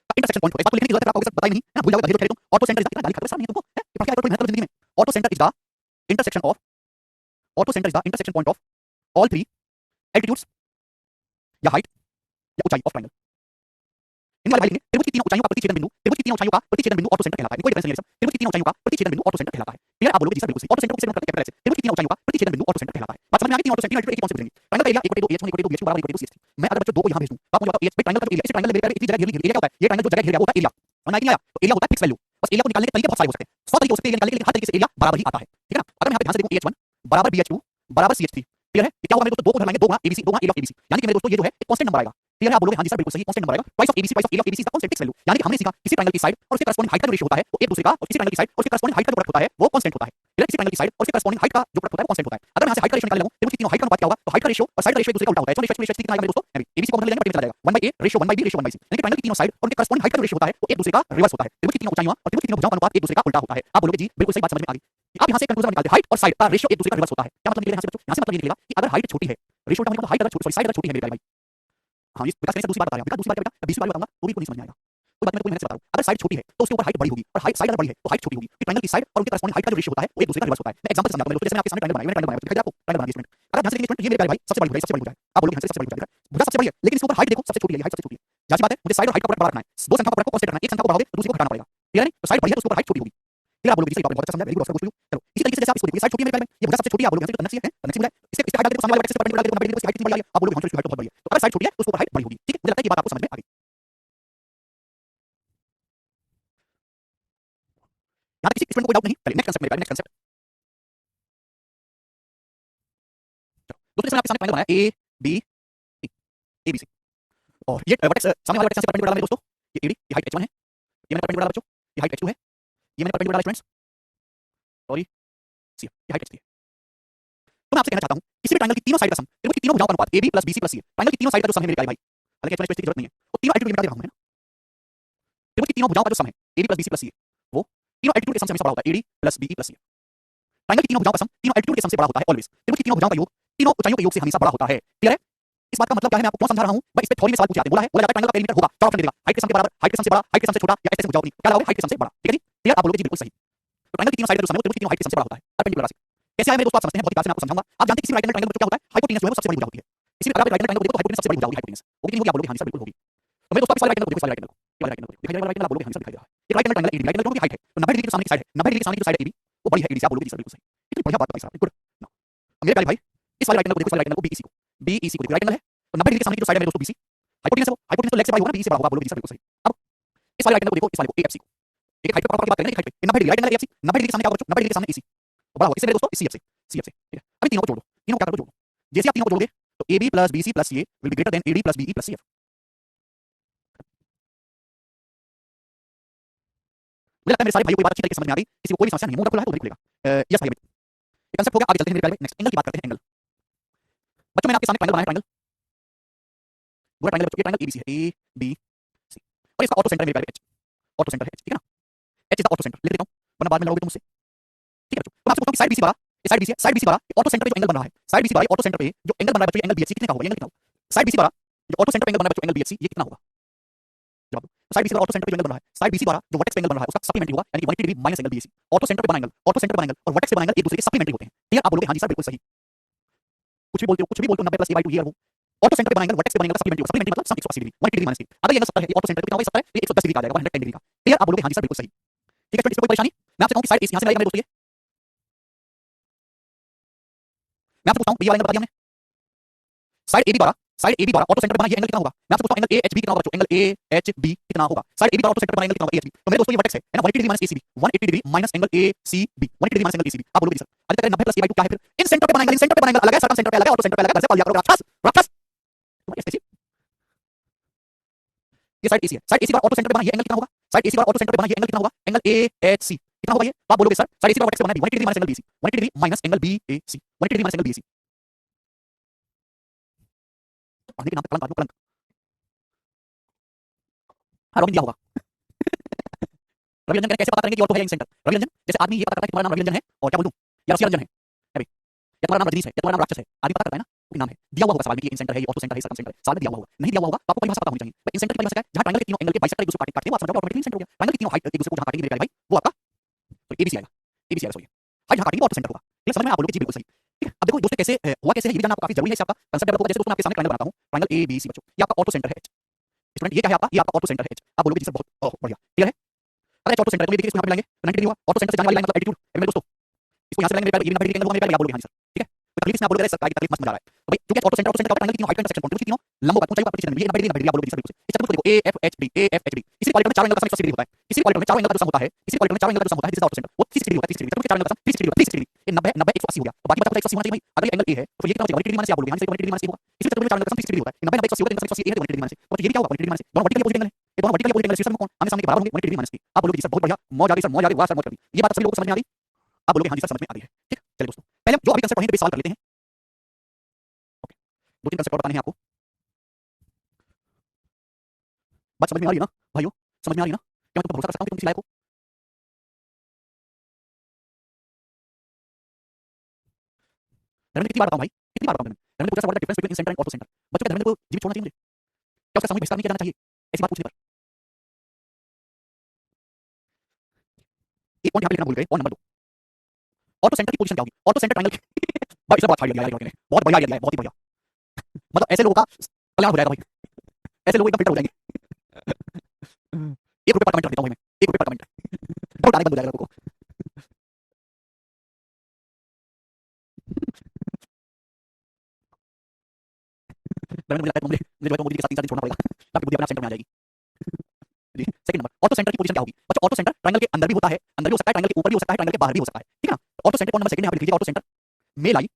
का इंटरसेक्शन पॉइंट होता है। इस बात को लिखने की जरूरत है, आप कहोगे सर बताई नहीं है ना, भूल जाओगे, गधे ठहरे तुम। ऑर्थो सेंटर इज द, गाली खाते हो, नहीं है तुमको, है ये क्या है? कोई महत्व जिंदगी में। Ortho centre is the intersection of, ortho centre is the intersection point of all three altitudes या हाइट या ऊंचाई ऑफ ट्रायंगल। इन वाले भाई लेंगे त्रिभुज की तीनों ऊंचाइयों का प्रतिच्छेदन बिंदु, त्रिभुज की तीनों ऊंचाइयों का प्रतिच्छेदन बिंदु ऑर्थो सेंटर कहलाता है। कोई डिफरेंस नहीं है, त्रिभुज की तीनों ऊंचाइयों का प्रतिच्छेदन बिंदु ऑर्थो सेंटर कहलाता है। क्लियर? आप बोलोगे जी सर बिल्कुल सही। ऑर्थो सेंटर को किससे नोट करते हैं? कैपिटल से। त्रिभुज की तीनों ऊंचाइयों का प्रतिच्छेदन बिंदु ऑर्थो सेंटर कहलाता है। बात समझ में आ गई? तीन ऑर्थो सेंटर एक कौन से बुझेंगे? ट्रायंगल का एरिया 1/2 h1 1/2 bh2 बराबर 1/2 ch3। मैं अगर बच्चों दो को यहां भेज दूं तो आप मुझे बताओ, ये ट्रायंगल का जो एरिया, इस ट्रायंगल में मेरे प्यारे इतनी जगह घेर ली, एरिया क्या होता है? ये ट्रायंगल जो जगह घेर गया वो होता है एरिया। समझ में आ गया? तो एरिया होता है फिक्स वैल्यू। बस एरिया को निकालने के तरीके बहुत सारे हो सकते हैं, 100 तरीके हो सकते हैं एरिया निकालने के, लेकिन हर तरीके से एरिया बराबर ही आता है, ठीक है ना। अगर मैं यहाँ पे ध्यान से देखूं AH1 बराबर BH2 बराबर CH3, क्लियर है। क्या होगा मेरे दोस्तों, दो को उधर लाएंगे, 2 गुना ABC 2 Guna area of ABC, यानी कि मेरे दोस्तों ये जो है एक कांस्टेंट नंबर आएगा, क्लियर है। आप बोलोगे हां जी सर बिल्कुल सही, कांस्टेंट नंबर आएगा, twice of ABC twice of area of ABC is the constant fix value, यानी कि हमने सीखा किसी ट्रायंगल की साइड और उसके करस्पॉन्डिंग हाइट का जो रेशियो होता है वो एक दूसरे का, और किसी ट्रायंगल की साइड और उसके करस्पॉन्डिंग हाइट का जो प्रोडक्ट होता है वो कांस्टेंट होता है, क्लियर। किसी ट्रायंगल की साइड और उसके करस्पॉन्डिंग हाइट का जो प्रोडक्ट होता है वो कांस्टेंट होता है। अगर मैं यहाँ से हाइट का रेशियो निकालने लगूं तो तीनों हाइट का अनुपात क्या होगा, तो हाइट का रेशियो और साइड का रेशियो एक दूसरे का उल्टा होता है, तो रेशियो कितना आएगा मेरे दोस्तों, ABC को बदल लेंगे, चला जाएगा 1/a ratio 1/b ratio 1/c, यानी कि ट्रायंगल की तीनों साइड और उनके करस्पॉन्डिंग हाइट का जो रेशियो होता है वो एक दूसरे का रिवर्स होता है। त्रिभुज की तीनों ऊंचाइयां और त्रिभुज की तीनों भुजाओं का अनुपात एक दूसरे का उल्टा होता है। आप बोलोगे जी बिल्कुल सही बात समझ में आ गई। आप यहाँ से कंक्लूजन निकालते हैं हाइट और साइड का रेशियो एक दूसरे का रिवर्स होता है, क्या मतलब निकलेगा यहाँ से बच्चों, यहाँ से मतलब ये निकलेगा कि अगर हाइट छोटी है, रेशियो उल्टा होने का मतलब हाइट अगर छोटी, साइड अगर छोटी है मेरे प्यारे भाई, हाँ ये विकास से दूसरी बात बता रहा हूं, दूसरी बात क्या बेटा, बीच वाली बताऊंगा वो भी कोई नहीं समझ में आएगा, कोई बात मैं कोई मेहनत से बता रहा हूं। अगर साइड छोटी है तो उसके ऊपर हाइट बड़ी होगी और हाइट साइड अगर बड़ी है तो हाइट छोटी होगी, कि ट्रायंगल की साइड और उनके करस्पॉन्डिंग हाइट का जो रेशियो होता है वो एक दूसरे का रिवर्स होता है। मैं एग्जांपल समझाता हूं मेरे दोस्तों, जैसे मैं आपके सामने ट्रायंगल बनाया, मैंने ट्रायंगल बनाया, दिखाई दे आपको ट्रायंगल बना दिया स्टूडेंट। अगर ध्यान से देखिए स्टूडेंट, ये मेरे प्यारे भाई सबसे बड़ी भुजा, सबसे बड़ी भुजा है, आप बोलोगे सबसे बड़ी भुजा है, भुजा सबसे बड़ी है, लेकिन इसके ऊपर हाइट देखो सबसे छोटी है, हाइट सबसे छोटी है, जाहिर सी बात है मुझे साइड और हाइट का प्रोडक्ट बड़ा रखना है, दो संख्या का प्रोडक्ट को कांस्टेंट रखना है, एक संख्या को बढ़ाओगे तो दूसरी को घटाना पड़ेगा, ठीक है ना। तो साइड बड़ी है तो उसके ऊपर हाइट छोटी होगी, फिर आप बोलोगे जी बहुत अच्छा समझा, वेरी गुड ऑफ कोर्स। चलो इसी तरीके से जैसे आप इसको देखिए साइड छोटी है मेरे प्यारे भाई, ये भुजा सबसे छोटी है, आप बोलोगे हमसे तो तन्नसी है, तन्नसी भुजा है, इसके हाइट देखो सामने वाले से परपेंडिकुलर देखो 90 डिग्री की हाइट कितनी बड़ी है, आप बोलोगे हमसे इसकी हाइट बहुत बड़ी है। तो अगर साइड छोटी है तो उसके ऊपर हाइट बड़ी होगी, ठीक है, मुझे लगता है ये बात आपको समझ में आ गई। यहाँ किसी स्टूडेंट को कोई डाउट नहीं, चलिए नेक्स्ट कांसेप्ट मेरे प्यारे, नेक्स्ट कांसेप्ट। दोस्तों जैसे मैंने आपके सामने ट्रायंगल बनाया A B C, ABC और ये वर्टेक्स सामने वाले वर्टेक्स से परपेंडिकुलर डाला मेरे दोस्तों, ये AD ये हाइट H1 है, ये मैंने परपेंडिकुलर डाला बच्चों, ये हाइट H2 है, ये मैंने परपेंडिकुलर डाला स्टूडेंट्स, और ये C ये हाइट H3 है। तो मैं आपसे कहना चाहता हूं किसी भी ट्रायंगल की तीनों साइड का सम, त्रिभुज की तीनों भुजाओं का अनुपात AB + BC + C, ट्रायंगल की तीनों साइड का जो सम है मेरे प्यारे भाई, हालांकि एक्सप्लेनेशन की जरूरत नहीं है, वो तीनों एल्टीट्यूड में दे रहा हूं मैं ना, त्रिभुज की तीनों भुजाओं का जो सम है AB + BC + C वो तीनों एल्टीट्यूड के सम से हमेशा बड़ा होता है, AD + BE + C। ट्रायंगल की तीनों भुजाओं का सम तीनों एल्टीट्यूड के सम से बड़ा होता है ऑलवेज, त्रिभुज की तीनों भुजाओं का योग तीनों ऊंचाइयों के योग से हमेशा बड़ा होता है, क्लियर है। इस बात का मतलब क्या है मैं आपको क्यों समझा रहा हूं भाई, इस पे थ्योरी में सवाल पूछे जाते हैं, बोला है बोला जाता है ट्रायंगल का पेरीमीटर होगा, चार ऑप्शन दे देगा, हाइट के सम के बराबर, हाइट के सम से बड़ा, हाइट के सम से छोटा या ऐसे से भुजाओं की, क्या लगाओगे हाइट के सम से बड़ा, ठीक है जी, क्लियर। आप बोलोगे जी बिल्कुल सही। तो ट्रायंगल की तीनों साइड का जो सम है वो त्रिभुज की तीनों हाइट के सम से बड़ा होता है, परपेंडिकुलर राशि। कैसे आया मेरे दोस्तों आप समझते हैं, बहुत ही प्यार से मैं आपको समझाऊंगा। आप जानते हैं किसी राइट एंगल ट्रायंगल में क्या होता है, हाइपोटेनस जो है वो सबसे बड़ी भुजा होती है, इसी प्रकार राइट एंगल ट्रायंगल को देखो तो हाइपोटेनस सबसे बड़ी भुजा होगी, हाइपोटेनस होगी कि नहीं होगी, आप बोलोगे हां जी सर बिल्कुल होगी। तो मेरे दोस्तों आप इस वाले राइट एंगल को देखो, इस वाले राइट एंगल को, ये वाले राइट एंगल को दिखाई दे रहा है, राइट एंगल आप बोलोगे हां जी सर दिखाई दे रहा है, ये right angle triangle AD, right angle दोनों की हाइट है, तो 90 डिग्री के सामने की साइड है, 90 डिग्री के सामने की जो साइड है AB वो बड़ी है AD से, आप बोलोगे जी सर बिल्कुल सही, कितनी बढ़िया बात बताई सर, गुड। मेरे प्यारे भाई इस वाले राइट एंगल को देखो, इस वाले राइट एंगल को BEC को देखो, राइट एंगल है तो 90 डिग्री के सामने की जो साइड है मेरे दोस्तों BC, हाइपोटेनस है वो, हाइपोटेनस तो लेग से बड़ा होगा ना, BE से बड़ा होगा, आप बोलोगे जी सर बिल्कुल सही। अब इस वाले राइट एंगल को देखो, इस वाले को AFC को, एक हाइट पे प्रॉपर की बात करें ना, एक हाइट पे 90 degree right angle AFC, 90 degree के सामने क्या होगा बच्चों, 90 डिग्री के सामने AC बड़ा होगा, इससे मेरे दोस्तों CF से, ठीक है। अभी तीनों को जोड़ दो, तीनों क्या कर दो जोड़ दो, जैसे आप तीनों को जोड़ोगे तो AB + BC + CA will be greater than AD + BE + CF। मुझे लगता है मेरे सारे भाइयों को बात अच्छी तरीके से समझ में आ गई, किसी को कोई समस्या नहीं है, मुंह खुला है तो नहीं खुलेगा। यस भाई ये कांसेप्ट हो गया, आगे चलते हैं मेरे प्यारे भाई, नेक्स्ट एंगल की बात करते हैं। एंगल बच्चों मैंने आपके सामने ट्रायंगल बनाया, ट्रायंगल पूरा ट्रायंगल बच्चों, ये ट्रायंगल ABC है ABC और इसका ऑटो सेंटर मेरे प्यारे H, ऑटो सेंटर है H, ठीक है ना, H is the auto centre, लिख देता हूं वरना बाद में लड़ोगे तुम मुझसे, ठीक है बच्चों। तो मैं आपसे पूछता हूं कि साइड BC बड़ा, ये साइड BC है, साइड BC बड़ा, ऑटो सेंटर पे जो एंगल बन रहा है, साइड BC बड़ा ऑटो सेंटर पे जो एंगल बन रहा है बच्चों, एंगल BHC कितने का होगा, एंगल कितना होगा, साइड BC बड़ा जो ऑटो सेंटर पे एंगल बन रहा है बच्चों, एंगल BHC ये कितना होगा, जवाब दो। साइड BC बड़ा ऑटो सेंटर पे जो एंगल बन रहा है, साइड BC बड़ा जो वर्टेक्स पे एंगल बन रहा है उसका सप्लीमेंट्री होगा, यानी कि 180 degree minus angle BAC, auto centre पे बना एंगल, ऑटो सेंटर पे बना एंगल और वर्टेक्स पे बना एंगल एक दूसरे के सप्लीमेंट्री होते हैं, क्लियर। आप बोलोगे हां जी सर बिल्कुल सही, कुछ भी बोलते हो, कुछ भी बोलते हो, 90 + A/2 ये और वो, ऑटो सेंटर पे बना एंगल वर्टेक्स पे बना एंगल सप्लीमेंट्री होगा, सप्लीमेंट्री मतलब सम 180 डिग्री, 180 डिग्री माइनस अगर ये एंगल 70 है, ऑटो सेंटर पे कितना होगा 70 है, ये 110 डिग्री का आ जाएगा, 110 डिग्री का, क्लियर। आप बोलोगे हां जी सर बिल्कुल सही, ठीक है स्टूडेंट, इसमें कोई परेशानी। मैं आपसे कहूं कि साइड AC यहां से लगाएगा मेरे दोस्तों, ये मैं आपसे पूछता हूं ये वाला एंगल बता दिया हमने, साइड AB द्वारा ऑटो सेंटर पे बना ये एंगल कितना होगा, मैं आपसे पूछता हूं एंगल AHB कितना होगा बच्चों, एंगल AHB कितना होगा, साइड AB द्वारा ऑटो सेंटर पे बना एंगल कितना होगा AHB, तो मेरे दोस्तों ये वर्टेक्स है ना, 180 degree minus ACB, 180 degree minus angle ACB, 180 degree minus angle ACB, आप बोलोगे सर अरे तक 90 + A/2 क्या है फिर, इन सेंटर पे बना एंगल, इन सेंटर पे बना एंगल अलग है, सर्कम सेंटर पे अलग है, ऑटो सेंटर पे अलग है, घर से पाल दिया करो राक्षस राक्षस। तुम्हारी स्टेसी ये साइड AC है, साइड AC द्वारा ऑटो सेंटर पे बना ये एंगल कितना होगा, साइड AC द्वारा ऑटो सेंटर पे बना ये एंगल कितना होगा, एंगल AHC कितना होगा ये, तो आप बोलोगे सर साइड AC द्वारा वर्टेक्स पे बना 180 degree minus angle BC, 180 degree minus angle BAC, 180 degree minus angle BAC, पढ़ने के नाम पे कलंक, कलंक। हाँ रॉबिन दिया होगा रवि रंजन कैसे पता करेंगे कि ऑटो है या इन सेंटर, रवि रंजन जैसे आदमी ये पता करता है कि तुम्हारा नाम रवि रंजन है और क्या बोल दूं या रसिया रंजन है भाई, या तुम्हारा नाम रजनीश है या तुम्हारा नाम राक्षस है, आदमी पता करता है ना, वो नाम है दिया हुआ होगा सवाल में कि इन सेंटर है, ये ऑटो सेंटर है, सर्कम सेंटर है, सवाल में दिया हुआ होगा, नहीं दिया हुआ होगा तो आपको परिभाषा पता होनी चाहिए। इन सेंटर की परिभाषा क्या है, जहां ट्रायंगल के तीनों एंगल के बाइसेक्टर एक दूसरे को काटते हैं, वो आप समझ जाओगे ऑटोमेटिकली सेंटर हो गया, ट्रायंगल की तीनों हाइट एक दूसरे को जहां काटेंगे मेरे प्यारे भाई वो आपका तो ABC आएगा, ABC आएगा, सॉरी हाइट जहां काटेंगे ऑटो सेंटर होगा, ये समझ में आप बोलोगे जी बिल्कुल सही, ठीक है। अब देखो दोस्तों कैसे हुआ कैसे है ये भी जानना आपको काफी जरूरी है, इससे आपका कांसेप्ट डेवलप होगा। जैसे दोस्तों मैं आपके सामने ट्रायंगल बनाता हूं, ट्रायंगल ABC बच्चों, ये आपका ऑटो सेंटर है H, स्टूडेंट ये क्या है आपका, ये आपका ऑटो सेंटर है H, आप बोलोगे जी सर बहुत बढ़िया, क्लियर है। अगर ऑटो सेंटर को देखिए इसको यहां पे लाएंगे तो 90 डिग्री होगा, ऑटो सेंटर से जाने वाली लाइन मतलब एल्टीट्यूड है मेरे दोस्तों, इसको यहां से लाएंगे मेरे ये 90 डिग्री एंगल होगा मेरे प्यारे, आप बोलोगे हां जी सर, ठीक है। तो तकलीफ से आप बोलोगे सर काय तकलीफ मत मजा आ रहा है, तो भाई क्योंकि ऑटो सेंटर का ट्रायंगल की तीनों हाइट का इंटरसेक्शन पॉइंट, तीनों लंबों पर ऊंचाई पर प्रतिशत ये 90 डिग्री 90 डिग्री आप बोलोगे बिल्कुल इस चतुर्भुज को A F H D A F H D इसी क्वाड्रेंट में चारों एंगल का सम 180 डिग्री होता है इसी क्वाड्रेंट में चारों एंगल का जो सम होता है इसी क्वाड्रेंट में चारों एंगल का जो सम होता है दिस इज ऑटो सेंटर वो 30 डिग्री होता है 30 डिग्री चतुर्भुज के चारों एंगल का सम 30 डिग्री होता है 30 डिग्री ये 90 90 180 हो गया तो बाकी बचा 180 होना चाहिए भाई अगर ये एंगल ए है तो ये कितना बचेगा 180 डिग्री माइनस आप बोलोगे हां इसे 180 डिग्री माइनस होगा इसी चतुर्भुज के चारों एंगल का सम 30 डिग्री होता है 90 90 180 होगा तो 180 ए है तो 180 डिग्री माइनस तो ये भी क्या होगा 180 डिग्री माइनस दोनों वर्टिकली अपोजिट एंगल है ये दोनों वर्टिकली अपोजिट एंगल सिस्टम में कौन आमने सामने के बराबर होंगे 180 डिग्री माइनस की आप बोलोगे जी सर बहुत बढ़िया मौज आ गई सर मौज आ गई वाह सर मौज कर दी ये बात सभी लोगों को समझ में आ गई आप बोलोगे हां जी सर समझ में आ गई है ठीक चलिए दोस्तों पहले जो अभी कंसेप्ट पढ़ेंगे बेस सवाल कर लेते हैं ओके दो तीन कंसेप्ट और बताने हैं आपको बात समझ में आ रही है ना भाइयों समझ में आ रही है ना क्या मैं तुम पर भरोसा कर सकता हूं कि तुम किसी लायक हो धर्मेंद्र कितनी बार बताऊं भाई कितनी बार बताऊं धर्मेंद्र पूछा what the difference between in centre and auto centre बच्चों का धर्मेंद्र को जीवित छोड़ना चाहिए मुझे क्या उसका सामूहिक बहिष्कार नहीं किया जाना चाहिए ऐसी बात पूछने पर एक पॉइंट यहां पे लिखना भूल गए पॉइंट नंबर 2 ऑटो सेंटर की पोजीशन क्या होगी ऑटो सेंटर ट्रायंगल भाई इसे बहुत अच्छा आइडिया दिया बहुत बढ़िया आइडिया है बहुत ही बढ़िया मतलब ऐसे लोगों का कल्याण हो जाएगा भाई ऐसे लोग एकदम फिल्टर हो जाएंगे एक रुपए पर कमेंट कर देता हूं मैं एक रुपए पर कमेंट डाउट आने बंद हो जाएगा लोगों को मुझे लगता है मुझे मुझे जो है मोदी जी के साथ 3 4 दिन छोड़ना पड़ेगा ताकि बुद्धि अपने आप सेंटर में आ जाएगी जी सेकंड नंबर ऑटो सेंटर की पोजीशन क्या होगी बच्चों ऑटो सेंटर ट्रायंगल के अंदर भी होता है अंदर भी हो सकता है ट्रायंगल के ऊपर भी हो सकता है ट्रायंगल के बाहर भी हो सकता है ठीक है ना तो orthocentre point number second यहां पे लिख लीजिए orthocentre may lie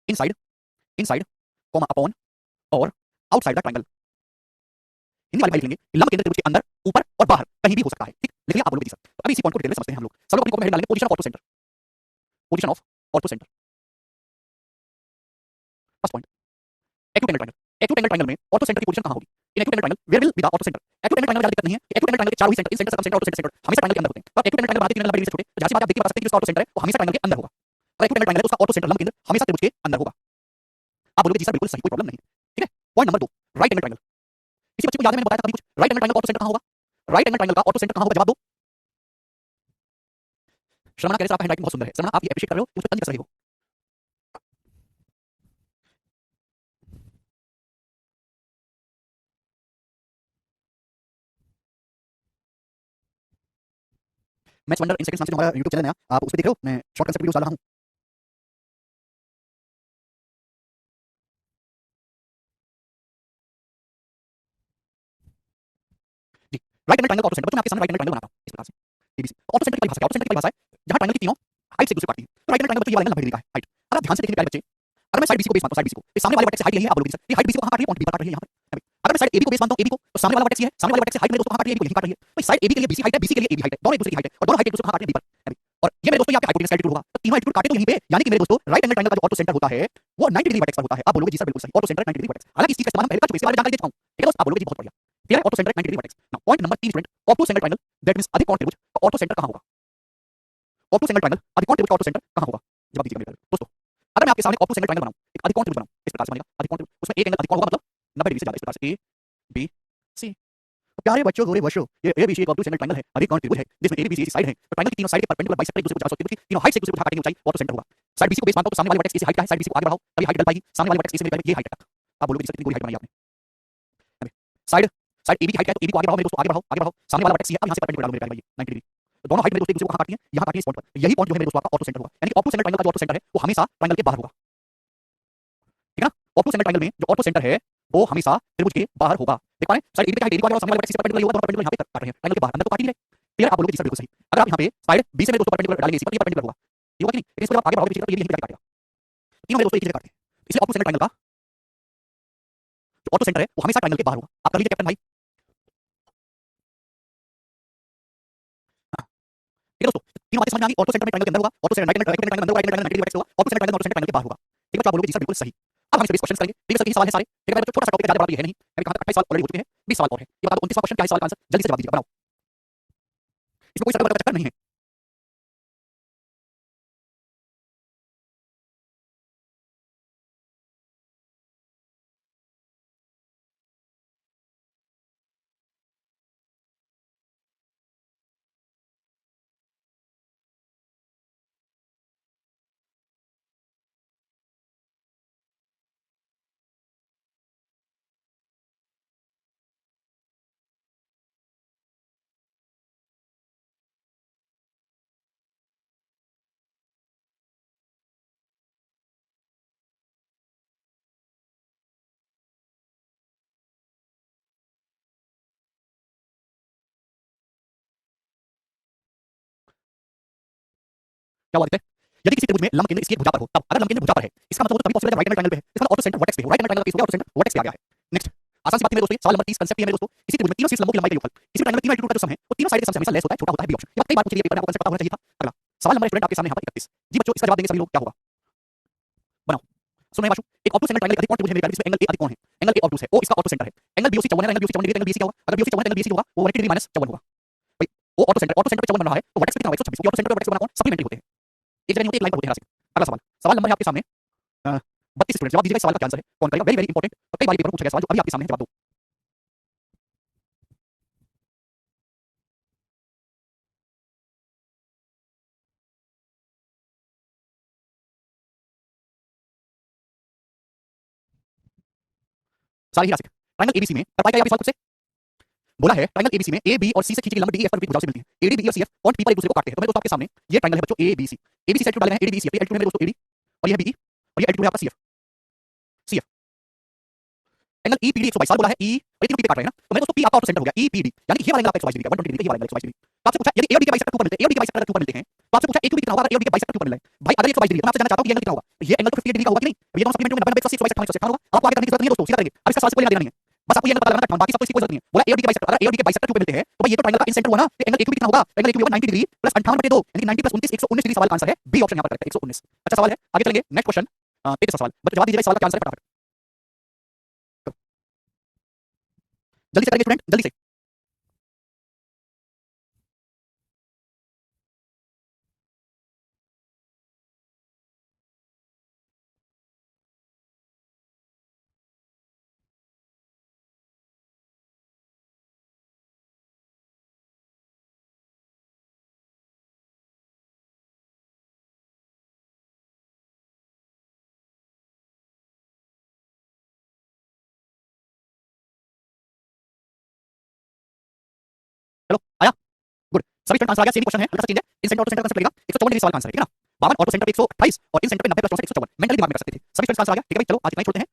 inside inside comma upon और आउटसाइड द ट्रायंगल हिंदी वाले भाई लिखेंगे लंब केंद्र त्रिभुज के अंदर ऊपर और बाहर कहीं भी हो सकता है ठीक लिख लिया आप बोलोगे जी सर तो अभी इसी पॉइंट को डिटेल में समझते हैं हम लोग सब लोग अपनी कॉपी में हेड डालेंगे position of orthocentre position of orthocentre first point acute angle triangle acute angle triangle में ऑटो सेंटर की पोजीशन कहां होगी in acute angle triangle where will be the orthocentre acute angle triangle में दिक्कत नहीं है एक्यूट एंगल ट्रायंगल के चारों ही centre incentre circumcentre orthocentre हमेशा ट्रायंगल के अंदर होते हैं तो एक्यूट एंगल ट्रायंगल बनाते 3 एंगल 90 डिग्री से छोटे तो जैसी बात आप देख के बता सकते हैं कि उसका ऑटो सेंटर है वो हमेशा ट्रायंगल के अंदर होगा और एक्यूट एंगल ट्रायंगल है तो उसका ऑटो सेंटर लंब केंद्र हमेशा त्रिभुज के अंदर होगा आप बोलोगे जी सर बिल्कुल सही कोई प्रॉब्लम नहीं ठीक है point number 2 right angle triangle किसी बच्चे को याद है मैंने बताया था कभी कुछ राइट एंगल ट्रायंगल का ऑटो सेंटर कहां होगा राइट एंगल ट्रायंगल का ऑटो सेंटर कहां होगा जवाब दो श्रवण कह रहे सर आपका हैंडराइटिंग बहुत सुंदर है श्रवण आप ये एप्रिशिएट कर रहे हो उस पर तंज कस रहे हो मैच वंडर इन सेकंड्स नाम से जो हमारा YouTube चैनल है आप उस पे देख रहे हो मैं शॉर्ट कंसेप्ट वीडियोस डाल रहा हूं जी राइट एंगल ट्रायंगल का ऑटो सेंटर बच्चों मैं आपके सामने राइट एंगल ट्रायंगल बनाता हूं इस प्रकार से एबीसी ऑटो सेंटर की परिभाषा क्या ऑटो सेंटर की परिभाषा है जहां ट्रायंगल की तीनों हाइट से एक दूसरे को काटती हैं तो राइट एंगल ट्रायंगल बच्चों ये वाला एंगल 90 डिग्री का है हाइट अगर आप ध्यान से देखेंगे प्यारे बच्चे अगर मैं साइड बीसी को बेस मानता हूं साइड बीसी को तो सामने वाले वर्टेक्स से हाइट यही है आप बोलोगे सर ये हाइट बीसी को कहां काट रही है पॉइंट बी पर काट रही है यहां पर अगर मैं साइड एबी को बेस मानता हूं एबी को तो सामने वाला वर्टेक्स ये है सामने वाले वर्टेक्स से हाइट मेरे दोस्तों कहां काट रही है एबी को यही काट रही है भाई साइड एबी के लिए बीसी हाइट है बीसी के लिए एबी हाइट है दोनों एक दूसरे की हाइट है और दोनों हाइट एक दूसरे को कहां काट रहे हैं बी पर और ये मेरे दोस्तों ये आपके हाइपोटेनस एल्टीट्यूड होगा तो तीनों एल्टीट्यूड काटे तो यहीं पे यानी कि मेरे दोस्तों राइट एंगल ट्रायंगल का जो ऑटो सेंटर होता है वो 90 डिग्री वर्टेक्स पर होता है आप बोलोगे जी सर बिल्कुल सही ऑटो सेंटर 90 डिग्री वर्टेक्स हालांकि इस चीज का इस्तेमाल हम पहले कर चुके हैं इसके बारे में जानकारी दे चुका हूं ठीक है दोस्तों आप बोलोगे जी बहुत बढ़िया clear auto centre 90 degree vertex now point number 3 student auto centre triangle that means अधिक कोण त्रिभुज का ऑटो सेंटर कहां होगा ऑटो सेंटर ट्रायंगल अधिक कोण त्रिभुज का ऑटो सेंटर कहां होगा जवाब दीजिएगा मेरे दोस्तों अगर मैं आपके सामने ऑटो सेंटर ट्रायंगल बनाऊं एक अधिक कोण त्रिभुज बनाऊं इस प्रकार से बनेगा अधिक कोण त्रिभुज उसमें एक एंगल अधिक कोण होगा मतलब 90 डिग्री से ज्यादा इस प्रकार से ए बी सी तो प्यारे बच्चों गोरे बच्चों ये ए बी सी एक ऑटो सेंटर ट्रायंगल है अधिक कोण त्रिभुज है जिसमें ए बी सी साइड है तो ट्रायंगल की तीनों साइड के परपेंडिकुलर बाइसेक्ट एक दूसरे को 480 डिग्री तीनों हाइट से एक दूसरे को काटने की ऊंचाई ऑटो सेंटर होगा साइड बीसी को बेस मानता हूं तो सामने वाले वर्टेक्स की हाइट क्या है साइड बीसी को आगे बढ़ाओ तभी हाइट डल पाएगी सामने वाले वर्टेक्स से मेरे ये हाइट तक आप बोलोगे सर कितनी पूरी हाइट बनाई आपने साइड साइड एबी की हाइट है तो एबी को आगे बढ़ाओ मेरे दोस्तों आगे बढ़ाओ सामने वाला वर्टेक्स ये अब यहां से परपेंडिकुलर डालो मेरे प्यारे भाई 90 डिग्री तो दोनों हाइट मेरे दोस्तों एक दूसरे को कहां काटती हैं यहां काटती है इस पॉइंट पर यही पॉइंट जो है मेरे दोस्तों आपका ऑटो सेंटर होगा यानी कि ऑटो सेंटर ट्रायंगल का जो ऑटो सेंटर है वो हमेशा ट्रायंगल के बाहर होगा ठीक है ना ऑटो सेंटर ट्रायंगल में जो ऑटो सेंटर है वो हमेशा त्रिभुज के बाहर होगा देख पा रहे हैं साइड एबी की हाइट एबी को आगे बढ़ाओ सामने वाले वर्टेक्स से परपेंडिकुलर होगा दोनों परपेंडिकुलर यहां पे काट रहे हैं ट्रायंगल के बाहर अंदर तो काट ही रहे क्लियर आप बोलोगे जी सर बिल्कुल सही अगर आप यहां पे साइड बी से मेरे दोस्तों परपेंडिकुलर डालेंगे इसी पर ये परपेंडिकुलर होगा ये होगा कि नहीं लेकिन इसको जब आप आगे बढ़ाओगे पीछे तो ये भी यहीं पे काटेगा तीनों मेरे दोस्तों एक ही जगह काटते हैं इसलिए ऑटो सेंटर ट्रायंगल का जो ऑटो सेंटर है वो हमेशा ट्रायंगल के बाहर होगा आप कर लीजिए कैप्टन भाई हाँ, ठीक है दोस्तों तीनों बातें समझ में आ गई ऑटो सेंटर में ट्रायंगल के अंदर होगा auto centre right angle triangle में राइट एंगल 90 डिग्री होगा auto centre triangle auto centre triangle के बाहर होगा ठीक है तो आप बोलोगे जी सर बिल्कुल सही अब हम इस पे क्वेश्चन करेंगे ठीक है सर ये सवाल है सारे ठीक है छोटा सा टॉपिक ज्यादा बड़ा है नहीं अभी कहां तक 28 सवाल ऑलरेडी हो चुके हैं 20 सवाल और है ये बता दो 29वां क्वेश्चन क्या है सवाल का आंसर जल्दी से जवाब दीजिए बनाओ इसमें कोई सर्कल का चक्कर नहीं है क्या हुआ देखते हैं? यदि किसी त्रिभुज में लंब केंद्र इसकी एक भुजा पर हो, तब अगर लंब केंद्र भुजा पर है, इसका मतलब वो तो तभी पॉसिबल है जब राइट एंगल ट्रायंगल पे है। इसका मतलब ऑर्थो सेंटर वर्टेक्स पे हो, राइट एंगल ट्रायंगल का केस हो गया, ऑर्थो सेंटर वर्टेक्स पे आ गया है। नेक्स्ट, आसान सी बात है मेरे दोस्तों, सवाल नंबर 30 कांसेप्ट ये है मेरे दोस्तों, किसी त्रिभुज में तीनों शीर्ष लंबों की लंबाई का योगफल, किसी ट्रायंगल में तीनों एल्टीट्यूड का जो सम है, वो तीनों साइड के सम से हमेशा लेस होता है, छोटा होता है, बी ऑप्शन। ये बात कई बार पूछी गई है पेपर में, आपको कांसेप्ट पता होना चाहिए था। अगला सवाल नंबर स्टूडेंट आपके सामने यहाँ पर 31। जी बच्चों, इसका जवाब देंगे सभी लोग, क्या होगा? बनाओ। सुनो वाशु, एक ऑर्थो सेंटर ट्रायंगल अधिक कोण त्रिभुज है मेरे प्यारे, जिसमें एंगल ए अधिक कोण है, एंगल ए ऑब्टूस है, ओ इसका ऑर्थो सेंटर है। एंगल बीओसी 54 है, angle BOC 54 degree, angle BC क्या होगा? अगर बीओसी 54 एंगल बीसी होगा, वो 180 डिग्री माइनस 54 होगा। भाई वो ऑर्थो सेंटर पे 54 बन रहा है, तो वर्टेक्स कितना होगा? 126, क्योंकि ऑर्थो सेंटर पे वर्टेक्स बना कौन? सप्लीमेंट्री होते हैं, एक जगह नहीं होते, एक लाइन पर होते हैं। अगला सवाल, सवाल नंबर है आपके सामने 32 स्टूडेंट, जवाब दीजिएगा इस सवाल का क्या आंसर है, कौन करेगा? वेरी वेरी इंपॉर्टेंट, और कई बार पेपर में पूछा गया सवाल, जो अभी आपके सामने है, जवाब दो। सारे ही राशि ट्रायंगल एबीसी में पाई का या सवाल खुद से बोला है, ट्रायंगल एबीसी में ए बी और सी से खींची गई लंब डी एफ पर विपरीत भुजाओं से मिलती है। एडी बी और सी एफ पॉइंट पी पर एक दूसरे को काटते हैं। तो मेरे दोस्तों आपके सामने ये ट्रायंगल है बच्चों, A B C. ABC side डाले हैं, AD B C F, altitude है मेरे दोस्तों एडी, और ये है बीई, और ये एल्टीट्यूड है आपका सीएफ। सीएफ एंगल ईपीडी 122 साल बोला है, ई और ये तीनों पी पे काट रहे हैं ना, तो मेरे दोस्तों पी आपका ऑर्थो सेंटर हो गया ईपीडी, यानी कि ये वाला एंगल आपका 120 डिग्री का, 120 डिग्री का, ये वाला एंगल 120 डिग्री। तो आपसे पूछा यदि ए और बी के बाइसेक्टर 2 पर मिलते हैं, ए और बी के बाइसेक्टर 2 पर मिलते हैं, तो आपसे पूछा ए क्यूब कितना होगा अगर ए और बी के बाइसेक्टर 2 पर मिले। भाई अगर 122 डिग्री, तो मैं आपसे जानना चाहता हूं कि ये एंगल कितना होगा? ये एंगल तो 58 डिग्री का होगा कि नहीं? ये दोनों सप्लीमेंट्री में 90 180 122 180 होगा। आपको आगे करने की जरूरत नहीं है दोस्तों, सीधा करेंगे, अब इसका सवाल से कोई लेना देना नहीं है, बस आपको ये एंगल पता लगाना है, बाकी सब तो इसकी कोई जरूरत नहीं है। बोला ए और बी के बाइसेक्टर, अगर ए और बी के बाइसेक्टर 2 पे मिलते हैं, तो भाई ये तो ट्रायंगल का इन सेंटर हुआ ना, तो एंगल ए क्यूब कितना होगा? एंगल ए क्यूब होगा 90 डिग्री प्लस 58/2, यानी कि 90 प्लस 29 119 डिग्री। सवाल का आंसर है बी ऑप्शन, यहां पर करेक्ट है 119। अच्छा सवाल है, आगे चलेंगे, नेक्स्ट क्वेश्चन 33वां सवाल। बच्चों जवाब दीजिएगा इस सवाल का क्या आंसर है फटाफट, जल्दी से करेंगे स्टूडेंट, जल्दी से। चलो आया, गुड। सभी स्टूडेंट आंसर आ गया, सेम क्वेश्चन है, हल्का सा चेंज है, इन सेंटर ऑटो सेंटर का कंसेप्ट लगेगा। 154 डिग्री सवाल का आंसर है, ठीक है ना? 52 ऑटो सेंटर पे 128 और इन सेंटर पे 90 प्लस 64 154, मेंटली दिमाग में कर सकते थे। सभी स्टूडेंट्स का आंसर आ गया, ठीक है भाई। चलो आज इतना ही छोड़ते हैं।